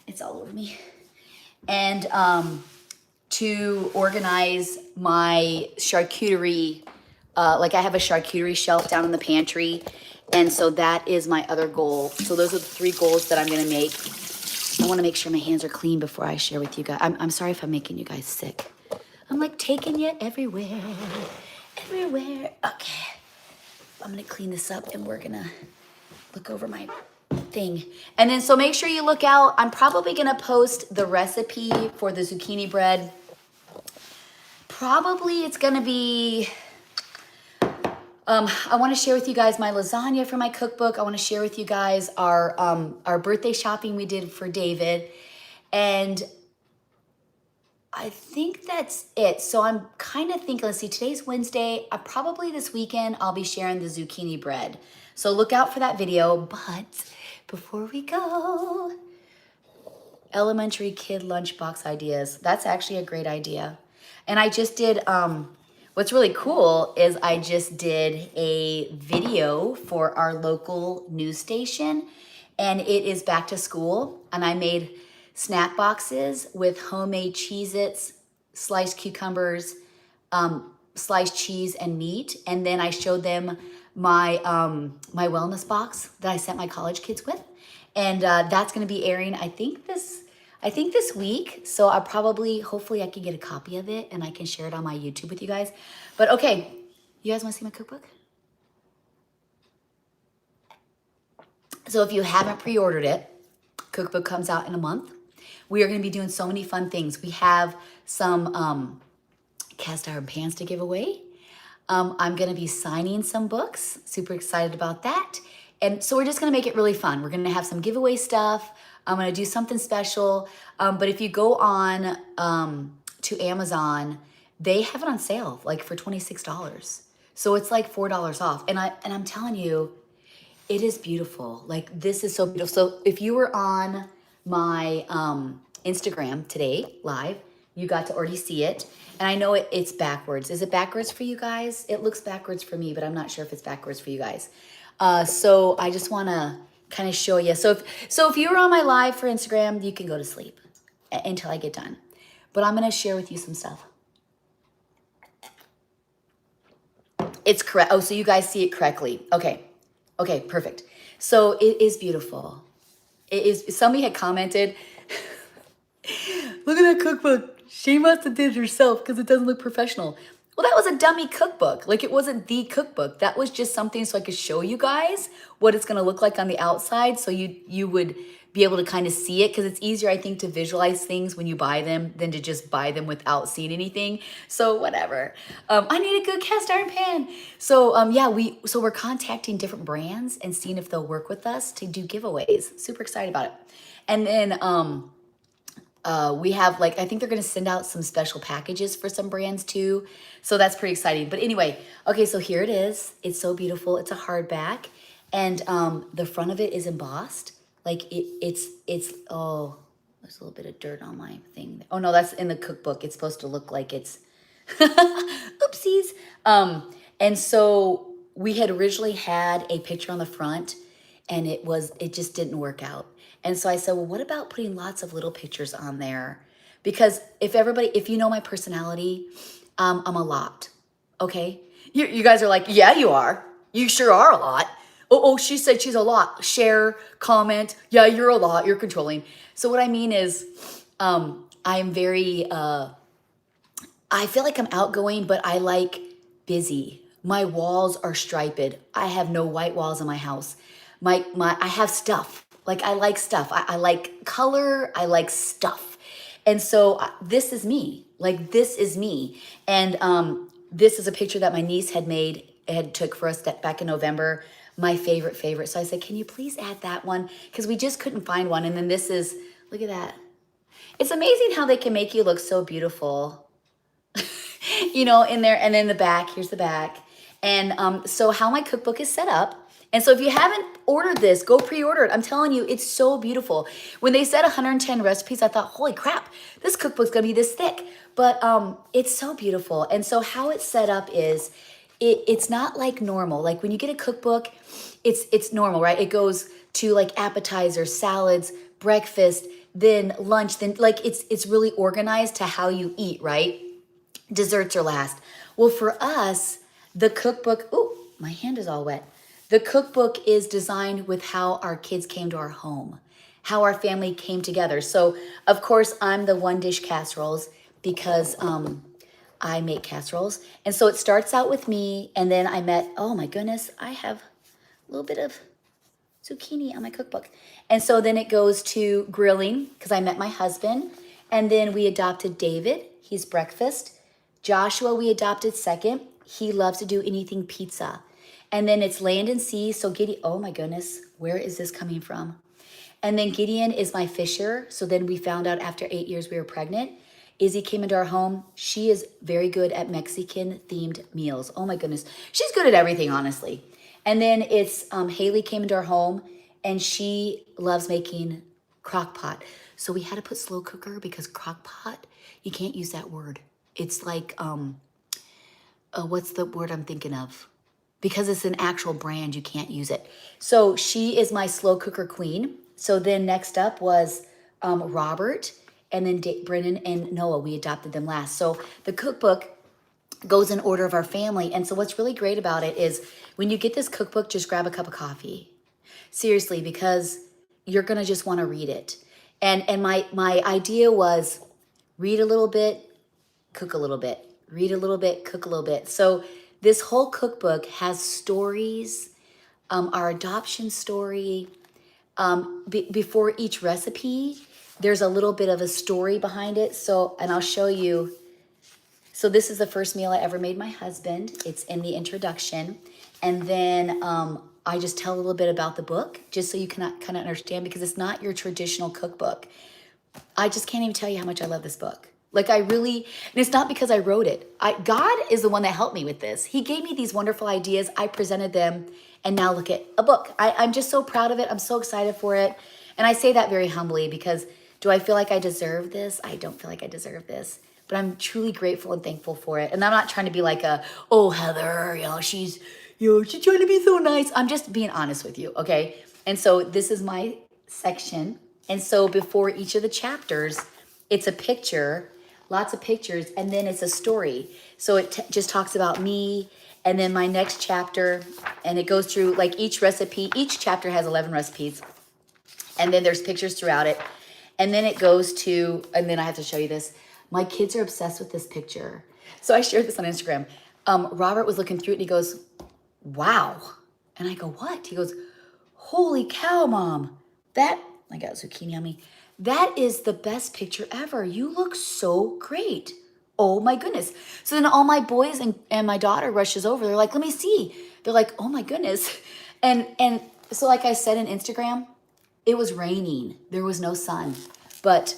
It's all over me. And to organize my charcuterie, like I have a charcuterie shelf down in the pantry, and so that is my other goal. So those are the 3 goals that I'm gonna make. I wanna make sure my hands are clean before I share with you guys. I'm sorry if I'm making you guys sick. I'm like taking you everywhere, everywhere. Okay, I'm gonna clean this up and we're gonna look over my thing. And then so make sure you look out. I'm probably gonna post the recipe for the zucchini bread. Probably it's gonna be, I wanna share with you guys my lasagna for my cookbook. I wanna share with you guys our birthday shopping we did for David. And I think that's it. So I'm kind of thinking, let's see, today's Wednesday. Probably this weekend I'll be sharing the zucchini bread. So look out for that video. But before we go, elementary kid lunchbox ideas. That's actually a great idea. And I just did, what's really cool is I just did a video for our local news station, and it is back to school, and I made snack boxes with homemade Cheez-Its, sliced cucumbers, sliced cheese and meat. And then I showed them my my wellness box that I sent my college kids with. And that's gonna be airing, I think this week. So hopefully I can get a copy of it and I can share it on my YouTube with you guys. But okay, you guys wanna see my cookbook? So if you haven't pre-ordered it, Cookbook comes out in a month. We are going to be doing so many fun things. We have some cast iron pans to give away. I'm going to be signing some books. Super excited about that. And so we're just going to make it really fun. We're going to have some giveaway stuff. I'm going to do something special. But if you go on to Amazon, they have it on sale, like for $26. So it's like $4 off. And I'm telling you, it is beautiful. Like, this is so beautiful. So if you were on my Instagram today, live, you got to already see it. And I know it's backwards. Is it backwards for you guys? It looks backwards for me, but I'm not sure if it's backwards for you guys. So I just want to kind of show you. So if you were on my live for Instagram, you can go to sleep until I get done. But I'm going to share with you some stuff. It's correct. Oh, so you guys see it correctly. Okay. Okay, perfect. So it is beautiful. It is. Somebody had commented, look at that cookbook. She must have did it herself because it doesn't look professional. Well, that was a dummy cookbook. Like, it wasn't the cookbook. That was just something so I could show you guys what it's going to look like on the outside, so you would be able to kind of see it, because it's easier, I think, to visualize things when you buy them than to just buy them without seeing anything. So whatever. I need a good cast iron pan. So yeah, we're contacting different brands and seeing if they'll work with us to do giveaways. Super excited about it. And then we have, like, I think they're going to send out some special packages for some brands too. So that's pretty exciting. But anyway, okay, so here it is. It's so beautiful. It's a hardback. And the front of it is embossed. Like, it's oh, there's a little bit of dirt on my thing. Oh no, that's in the cookbook. It's supposed to look like it's, oopsies. And so we had originally had a picture on the front, and it just didn't work out. And so I said, well, what about putting lots of little pictures on there? Because if you know my personality, I'm a lot, okay? You guys are like, yeah, you are. You sure are a lot. Oh, she said she's a lot. Share, comment. Yeah, you're a lot. You're controlling. So what I mean is, I'm very, I feel like I'm outgoing, but I like busy. My walls are striped. I have no white walls in my house. I have stuff. Like, I like stuff. I like color. I like stuff. And so this is me. Like, this is me. And this is a picture that my niece had took for us back in November. My favorite. So I said, can you please add that one? Because we just couldn't find one. And then this is, look at that. It's amazing how they can make you look so beautiful. In there. And then the back, here's the back. And so how my cookbook is set up. And so if you haven't ordered this, go pre-order it. I'm telling you, it's so beautiful. When they said 110 recipes, I thought, holy crap, this cookbook's gonna be this thick. But it's so beautiful. And so how it's set up is, it's not like normal. Like, when you get a cookbook, it's normal, right? It goes to like appetizers, salads, breakfast, then lunch, then like it's really organized to how you eat, right? Desserts are last. Well, for us, the cookbook, oh, my hand is all wet. The cookbook is designed with how our kids came to our home, how our family came together. So, of course, I'm the one dish casseroles because I make casseroles. And so it starts out with me, and then oh my goodness, I have a little bit of zucchini on my cookbook. And so then it goes to grilling, because I met my husband. And then we adopted David. He's breakfast. Joshua, we adopted second. He loves to do anything pizza. And then it's land and sea. So Gideon, oh my goodness, where is this coming from? And then Gideon is my fisher. So then we found out after 8 years we were pregnant. Izzy came into our home. She is very good at Mexican themed meals. Oh my goodness. She's good at everything, honestly. And then it's Haley came into our home, and she loves making crock pot. So we had to put slow cooker, because crock pot, you can't use that word. It's like, what's the word I'm thinking of? Because it's an actual brand, you can't use it. So she is my slow cooker queen. So then next up was Robert, and then Brennan and Noah. We adopted them last. So the cookbook goes in order of our family. And so what's really great about it is, when you get this cookbook, just grab a cup of coffee. Seriously, because you're going to just want to read it. And my idea was, read a little bit, cook a little bit. Read a little bit, cook a little bit. So this whole cookbook has stories, our adoption story, before each recipe, there's a little bit of a story behind it. So, and I'll show you. So this is the first meal I ever made my husband. It's in the introduction. And then I just tell a little bit about the book, just so you can kind of understand, because it's not your traditional cookbook. I just can't even tell you how much I love this book. Like I really, and it's not because I wrote it. God is the one that helped me with this. He gave me these wonderful ideas. I presented them, and now look at a book. I'm just so proud of it. I'm so excited for it. And I say that very humbly, because do I feel like I deserve this? I don't feel like I deserve this, but I'm truly grateful and thankful for it. And I'm not trying to be like oh, Heather, she's trying to be so nice. I'm just being honest with you, okay? And so this is my section. And so before each of the chapters, it's a picture, lots of pictures, and then it's a story. So it just talks about me, and then my next chapter, and it goes through like each recipe. Each chapter has 11 recipes, and then there's pictures throughout it. And then it goes to, and then I have to show you this. My kids are obsessed with this picture. So I shared this on Instagram. Robert was looking through it, and he goes, wow. And I go, what? He goes, holy cow, Mom. I got zucchini on me. That is the best picture ever. You look so great. Oh my goodness. So then all my boys and my daughter rushes over. They're like, let me see. They're like, oh my goodness. And so like I said in Instagram, it was raining. There was no sun, but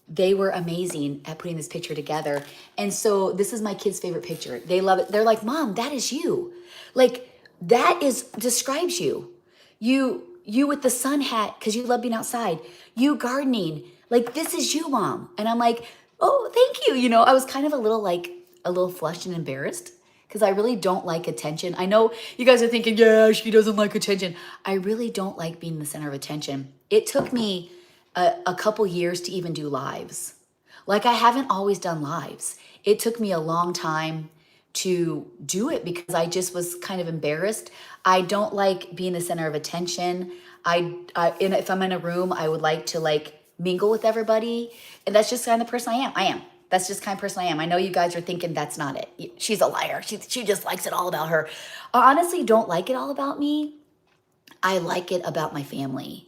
they were amazing at putting this picture together. And so this is my kids' favorite picture. They love it. They're like, Mom, that is you. Like that describes you. You with the sun hat, because you love being outside. You gardening. Like, this is you, Mom. And I'm like, oh, thank you. I was kind of a little flushed and embarrassed, because I really don't like attention. I know you guys are thinking, yeah, she doesn't like attention. I really don't like being the center of attention. It took me a couple years to even do lives. Like, I haven't always done lives. It took me a long time to do it, because I just was kind of embarrassed. I don't like being the center of attention. If I'm in a room, I would like to mingle with everybody. And that's just kind of the person I am. That's just kind of person I am. I know you guys are thinking that's not it. She's a liar. She just likes it all about her. I honestly don't like it all about me. I like it about my family.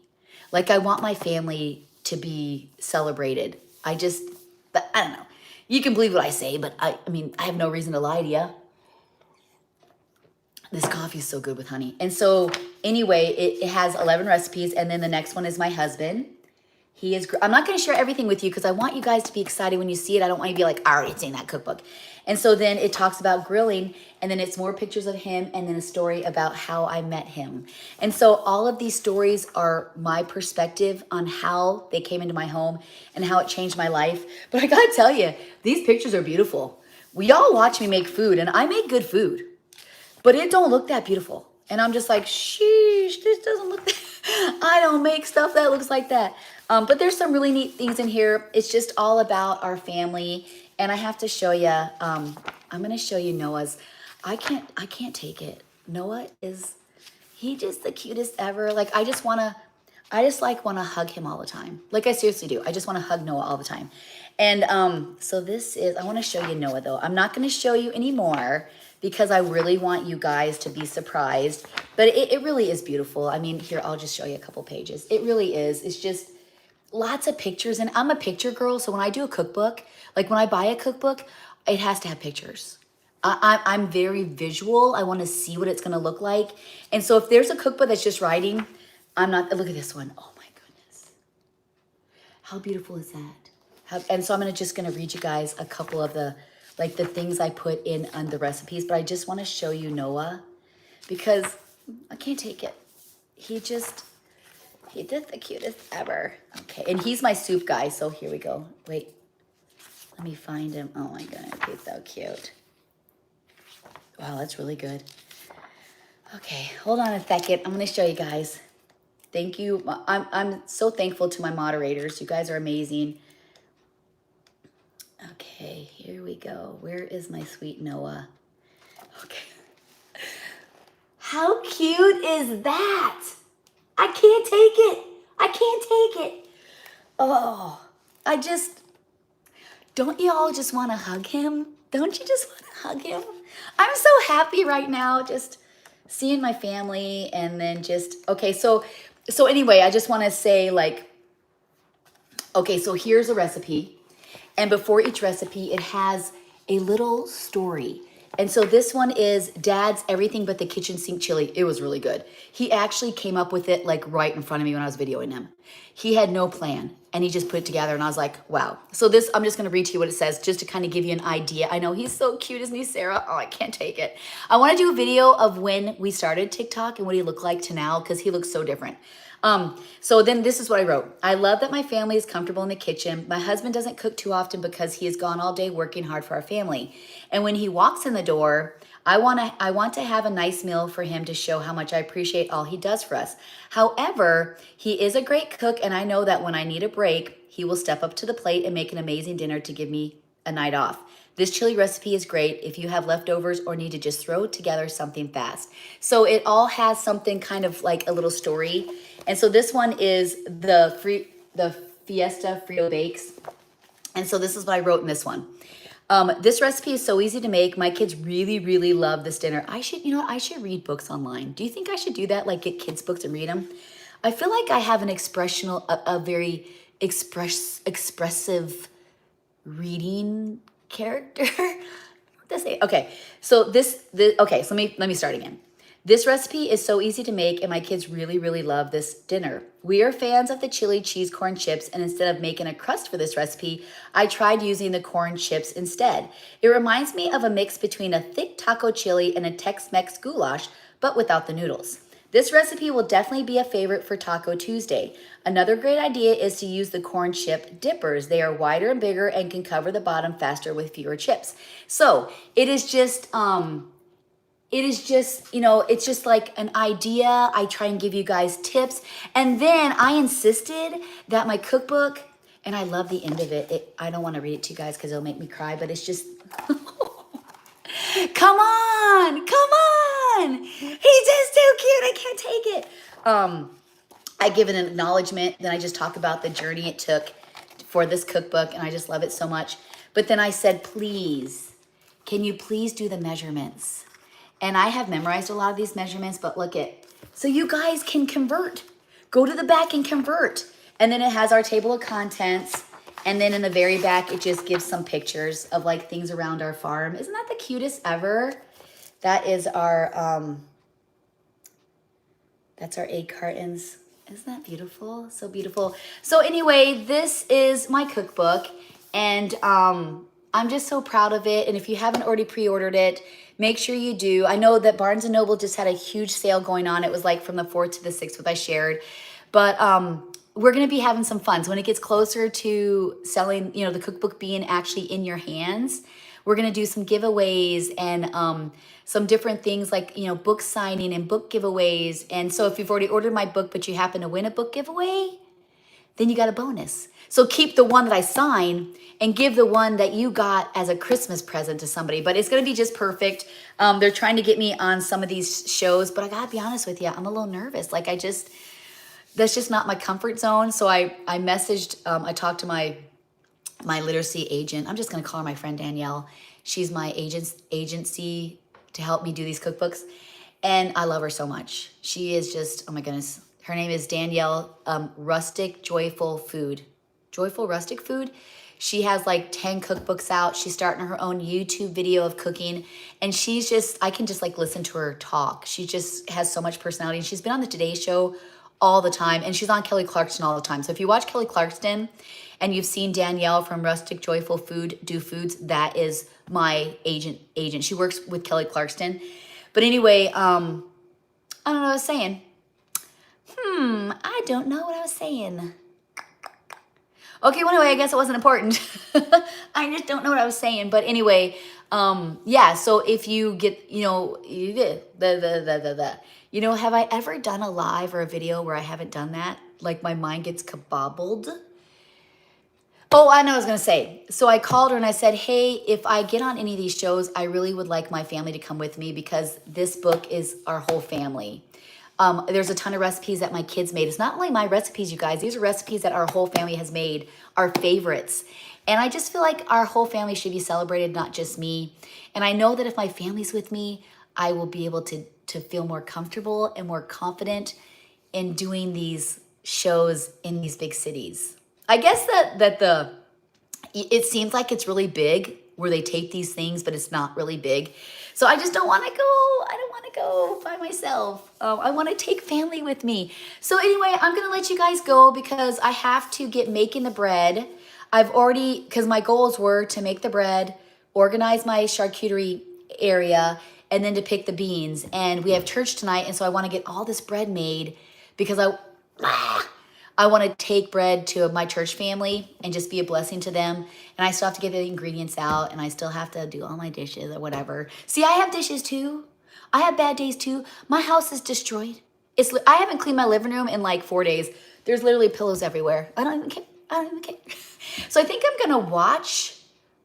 Like, I want my family to be celebrated. But I don't know. You can believe what I say, but I mean, I have no reason to lie to you. This coffee is so good with honey. And so anyway, it has 11 recipes. And then the next one is my husband. I'm not going to share everything with you, because I want you guys to be excited when you see it. I don't want you to be like, I already seen that cookbook. And so then it talks about grilling, and then it's more pictures of him, and then a story about how I met him. And so all of these stories are my perspective on how they came into my home and how it changed my life. But I got to tell you, these pictures are beautiful. We all watch me make food, and I make good food, but it don't look that beautiful. And I'm just like, sheesh, this doesn't look that. I don't make stuff that looks like that. But there's some really neat things in here. It's just all about our family. And I have to show you, I'm going to show you Noah's. I can't take it. Noah he just the cutest ever. Like, I just want to hug him all the time. Like, I seriously do. I just want to hug Noah all the time. And so I want to show you Noah, though. I'm not going to show you anymore, because I really want you guys to be surprised. But it really is beautiful. I mean, here, I'll just show you a couple pages. It really is. It's just lots of pictures. And I'm a picture girl, so when I do a cookbook, like when I buy a cookbook, it has to have pictures. I'm very visual. I want to see what it's going to look like. And so if there's a cookbook that's just writing, look at this one. Oh my goodness. How beautiful is that? And so I'm just going to read you guys a couple of the things I put in on the recipes, but I just want to show you Noah, because I can't take it. He did the cutest ever. Okay, and he's my soup guy, so here we go. Wait, let me find him. Oh my goodness, he's so cute. Wow, that's really good. Okay, hold on a second. I'm going to show you guys. Thank you. I'm so thankful to my moderators. You guys are amazing. Okay, here we go. Where is my sweet Noah? Okay. How cute is that? I can't take it. I can't take it. Oh, don't you all just want to hug him? Don't you just want to hug him? I'm so happy right now, just seeing my family, and then okay, so So anyway, I just want to say like, okay, so here's a recipe. And before each recipe, it has a little story. And so this one is Dad's Everything But the Kitchen Sink Chili. It was really good. He actually came up with it like right in front of me when I was videoing him. He had no plan and he just put it together and I was like, wow. So this, I'm just gonna read to you what it says just to kind of give you an idea. I know he's so cute, isn't he, Sarah? Oh, I can't take it. I wanna do a video of when we started TikTok and what he looked like to now because he looks so different. So then this is what I wrote. I love that my family is comfortable in the kitchen. My husband doesn't cook too often because he has gone all day working hard for our family. And when he walks in the door, I want to have a nice meal for him to show how much I appreciate all he does for us. However, he is a great cook and I know that when I need a break, he will step up to the plate and make an amazing dinner to give me a night off. This chili recipe is great if you have leftovers or need to just throw together something fast. So it all has something kind of like a little story. And so this one is the Fiesta Frio Bakes. And so this is what I wrote in this one. This recipe is so easy to make. My kids really, really love this dinner. I should, you know what? I should read books online. Do you think I should do that? Like get kids books and read them? I feel like I have an a very expressive reading character. Okay, so okay, so let me start again. This recipe is so easy to make and my kids really, really love this dinner. We are fans of the chili cheese corn chips and instead of making a crust for this recipe, I tried using the corn chips instead. It reminds me of a mix between a thick taco chili and a Tex-Mex goulash, but without the noodles. This recipe will definitely be a favorite for Taco Tuesday. Another great idea is to use the corn chip dippers. They are wider and bigger and can cover the bottom faster with fewer chips. So it is just, you know, it's just like an idea. I try and give you guys tips. And then I insisted that my cookbook, and I love the end of it. I don't want to read it to you guys because it'll make me cry, but it's just, come on. He's just too cute. I can't take it. I give it an acknowledgement. Then I just talk about the journey it took for this cookbook, and I just love it so much. But then I said, please, can you please do the measurements? And I have memorized a lot of these measurements, but look it. So you guys can convert. Go to the back and convert. And then it has our table of contents. And then in the very back, it just gives some pictures of like things around our farm. Isn't that the cutest ever? That is our, that's our egg cartons. Isn't that beautiful? So beautiful. So anyway, this is my cookbook. And I'm just so proud of it. And if you haven't already pre-ordered it, make sure you do. I know that Barnes & Noble just had a huge sale going on. It was like from the 4th to the 6th, what I shared. But we're going to be having some fun. So when it gets closer to selling, you know, the cookbook being actually in your hands, we're going to do some giveaways and some different things like, you know, book signing and book giveaways. And so if you've already ordered my book, but you happen to win a book giveaway, then you got a bonus. So keep the one that I sign and give the one that you got as a Christmas present to somebody. But it's going to be just perfect. They're trying to get me on some of these shows, but I got to be honest with you, I'm a little nervous. Like that's just not my comfort zone. So I messaged, I talked to my literacy agent. I'm just going to call her my friend Danielle. She's my agency to help me do these cookbooks. And I love her so much. She is just, oh my goodness. Her name is Danielle, Rustic Joyful Food. Joyful Rustic Food. She has like 10 cookbooks out. She's starting her own YouTube video of cooking. And she's just, I can just like listen to her talk. She just has so much personality. And she's been on the Today Show all the time. And she's on Kelly Clarkson all the time. So if you watch Kelly Clarkson and you've seen Danielle from Rustic Joyful Food do foods, that is my agent. She works with Kelly Clarkson. But anyway, I don't know what I was saying. I don't know what I was saying. Okay, well, anyway, I guess it wasn't important. I just don't know what I was saying. But anyway, yeah, so if you get, you know, have I ever done a live or a video where I haven't done that? Like my mind gets kabobbled. Oh, I know what I was going to say. So I called her and I said, hey, if I get on any of these shows, I really would like my family to come with me because this book is our whole family. There's a ton of recipes that my kids made. It's not only my recipes, you guys. These are recipes that our whole family has made, our favorites. And I just feel like our whole family should be celebrated, not just me. And I know that if my family's with me, I will be able to feel more comfortable and more confident in doing these shows in these big cities. I guess it seems like it's really big where they tape these things, but it's not really big. So I just don't want to go. I don't want to go by myself. I want to take family with me. So anyway, I'm going to let you guys go because I have to get making the bread. I've already, because my goals were to make the bread, organize my charcuterie area, and then to pick the beans. And we have church tonight, and so I want to get all this bread made because I want to take bread to my church family and just be a blessing to them. And I still have to get the ingredients out, and I still have to do all my dishes or whatever. See, I have dishes too. I have bad days too. My house is destroyed. I haven't cleaned my living room in like 4 days. There's literally pillows everywhere. I don't even care. I don't even care. So I think I'm gonna watch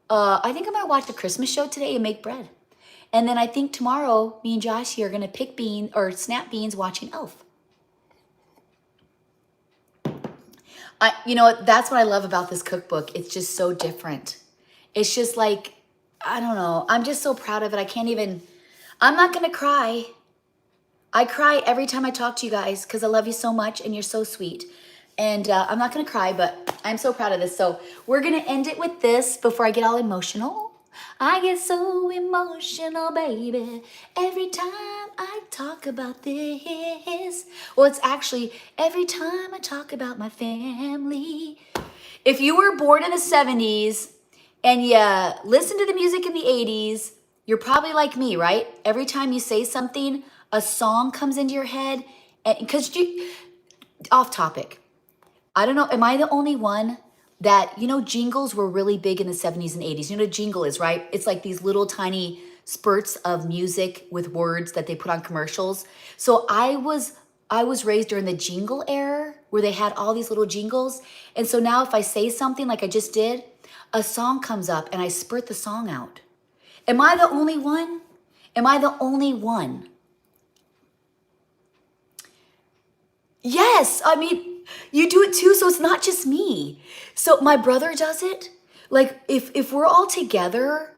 the Christmas show today and make bread. And then I think tomorrow, me and Josh here are gonna pick beans or snap beans watching Elf. You know what? That's what I love about this cookbook. It's just so different. It's just like, I don't know. I'm just so proud of it. I'm not gonna cry. I cry every time I talk to you guys because I love you so much and you're so sweet. And I'm not gonna cry, but I'm so proud of this. So we're gonna end it with this before I get all emotional. I get so emotional, baby, every time I talk about this. Well, it's actually every time I talk about my family. If you were born in the 70s and you listen to the music in the 80s, you're probably like me, right? Every time you say something, a song comes into your head. Because off topic. I don't know, am I the only one that, jingles were really big in the 70s and 80s? You know what a jingle is, right? It's like these little tiny spurts of music with words that they put on commercials. So I was raised during the jingle era where they had all these little jingles. And so now if I say something like I just did, a song comes up and I spurt the song out. Am I the only one? Am I the only one? Yes, I mean, you do it too, so it's not just me. So my brother does it. Like if we're all together,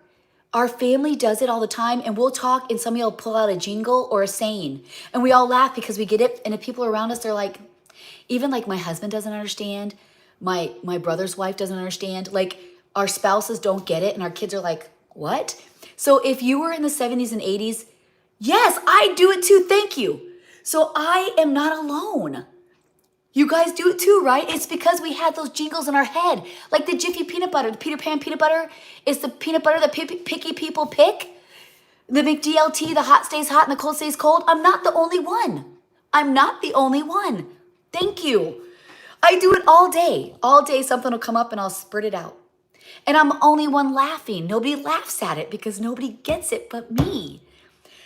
our family does it all the time, and we'll talk and somebody will pull out a jingle or a saying and we all laugh because we get it. And the people around us, they're like, even like my husband doesn't understand, my brother's wife doesn't understand, like our spouses don't get it, and our kids are like, what? So if you were in the 70s and 80s, yes, I do it too, thank you. So I am not alone. You guys do it too, right? It's because we had those jingles in our head. Like the Jiffy peanut butter, the Peter Pan peanut butter is the peanut butter that picky people pick. The McDLT, the hot stays hot and the cold stays cold. I'm not the only one. I'm not the only one. Thank you. I do it all day. All day something will come up and I'll spurt it out. And I'm the only one laughing. Nobody laughs at it because nobody gets it but me.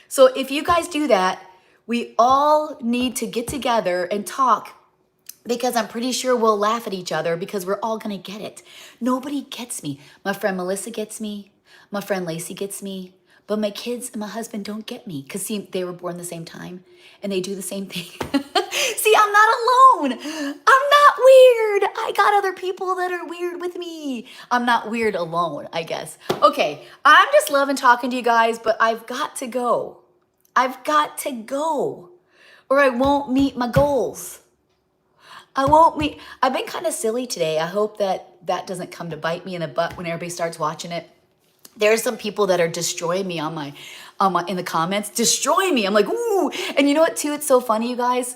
So if you guys do that, we all need to get together and talk, because I'm pretty sure we'll laugh at each other because we're all gonna get it. Nobody gets me. My friend Melissa gets me. My friend Lacey gets me. But my kids and my husband don't get me because, see, they were born the same time and they do the same thing. See, I'm not alone. I'm not weird. I got other people that are weird with me. I'm not weird alone, I guess. Okay, I'm just loving talking to you guys, but I've got to go. I've got to go or I won't meet my goals. I've been kind of silly today. I hope that doesn't come to bite me in the butt when everybody starts watching it. There's some people that are destroying me in the comments. Destroy me. I'm like, ooh. And you know what too? It's so funny, you guys.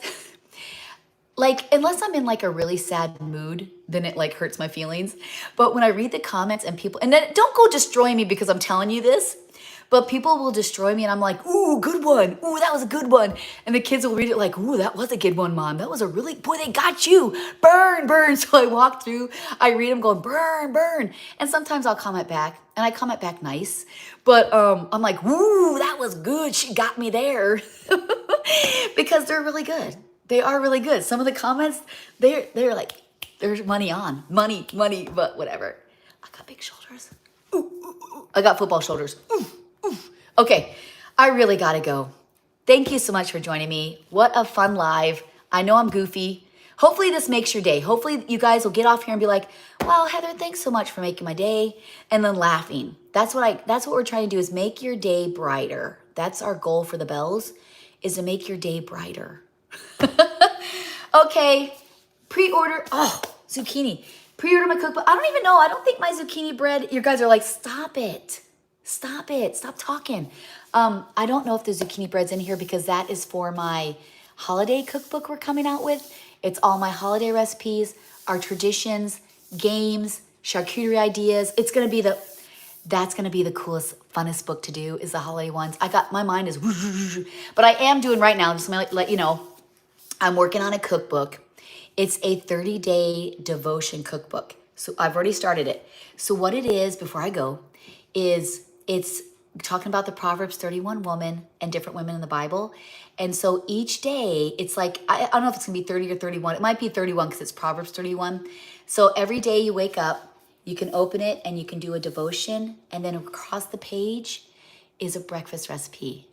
Like, unless I'm in like a really sad mood, then it like hurts my feelings. But when I read the comments and people, and then don't go destroy me because I'm telling you this, but people will destroy me and I'm like, ooh, good one. Ooh, that was a good one. And the kids will read it like, ooh, that was a good one, Mom. That was a really, boy, they got you. Burn, burn. So I walk through, I read them going, burn, burn. And sometimes I'll comment back, and I comment back nice. But I'm like, ooh, that was good. She got me there. Because they're really good. They are really good. Some of the comments, they're like, there's money on. Money, but whatever. I got big shoulders. Ooh, ooh, ooh. I got football shoulders. Ooh. Okay, I really gotta go. Thank you so much for joining me. What a fun live. I know I'm goofy. Hopefully this makes your day. Hopefully you guys will get off here and be like, wow, Heather, thanks so much for making my day. And then laughing. That's what we're trying to do, is make your day brighter. That's our goal for the bells, is to make your day brighter. Okay, pre-order, oh, zucchini. Pre-order my cookbook. I don't even know. I don't think my zucchini bread, you guys are like, stop it. Stop it. Stop talking. I don't know if the zucchini bread's in here because that is for my holiday cookbook we're coming out with. It's all my holiday recipes, our traditions, games, charcuterie ideas. It's going to be that's going to be the coolest, funnest book to do is the holiday ones. My mind is, but I am doing right now, just going to let you know, I'm working on a cookbook. It's a 30-day devotion cookbook. So I've already started it. So what it is, before I go, is it's talking about the Proverbs 31 woman and different women in the Bible. And so each day, it's like, I don't know if it's going to be 30 or 31. It might be 31 because it's Proverbs 31. So every day you wake up, you can open it and you can do a devotion. And then across the page is a breakfast recipe.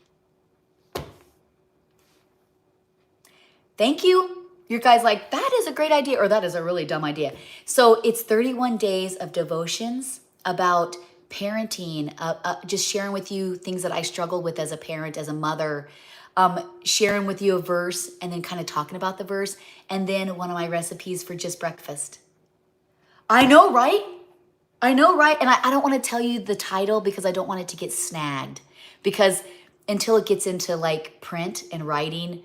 Thank you. You guys like, that is a great idea, or that is a really dumb idea. So it's 31 days of devotions about parenting, just sharing with you things that I struggle with as a parent, as a mother, sharing with you a verse and then kind of talking about the verse, and then one of my recipes for just breakfast. I know, right? I know, right? And I don't want to tell you the title because I don't want it to get snagged, because until it gets into like print and writing,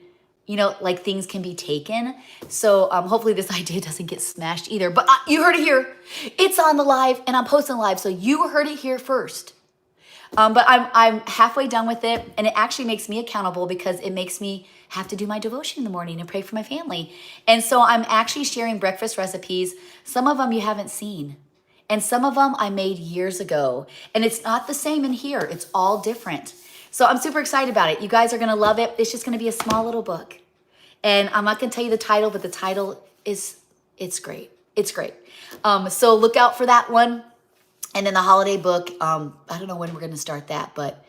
you know, like things can be taken. So hopefully this idea doesn't get smashed either. But you heard it here. It's on the live and I'm posting live. So you heard it here first. But I'm halfway done with it. And it actually makes me accountable because it makes me have to do my devotion in the morning and pray for my family. And so I'm actually sharing breakfast recipes. Some of them you haven't seen. And some of them I made years ago. And it's not the same in here. It's all different. So I'm super excited about it. You guys are going to love it. It's just going to be a small little book. And I'm not going to tell you the title, but the title it's great. It's great. So look out for that one. And then the holiday book, I don't know when we're going to start that, but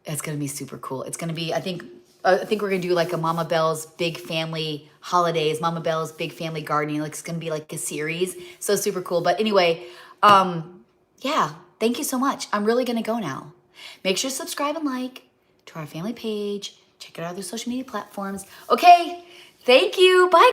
it's going to be super cool. It's going to be, I think we're going to do like a Mama Bell's Big Family Holidays, Mama Bell's Big Family Gardening. Like it's going to be like a series. So super cool. But anyway, yeah, thank you so much. I'm really going to go now. Make sure to subscribe and like to our family page. Check out our other social media platforms. Okay, thank you. Bye.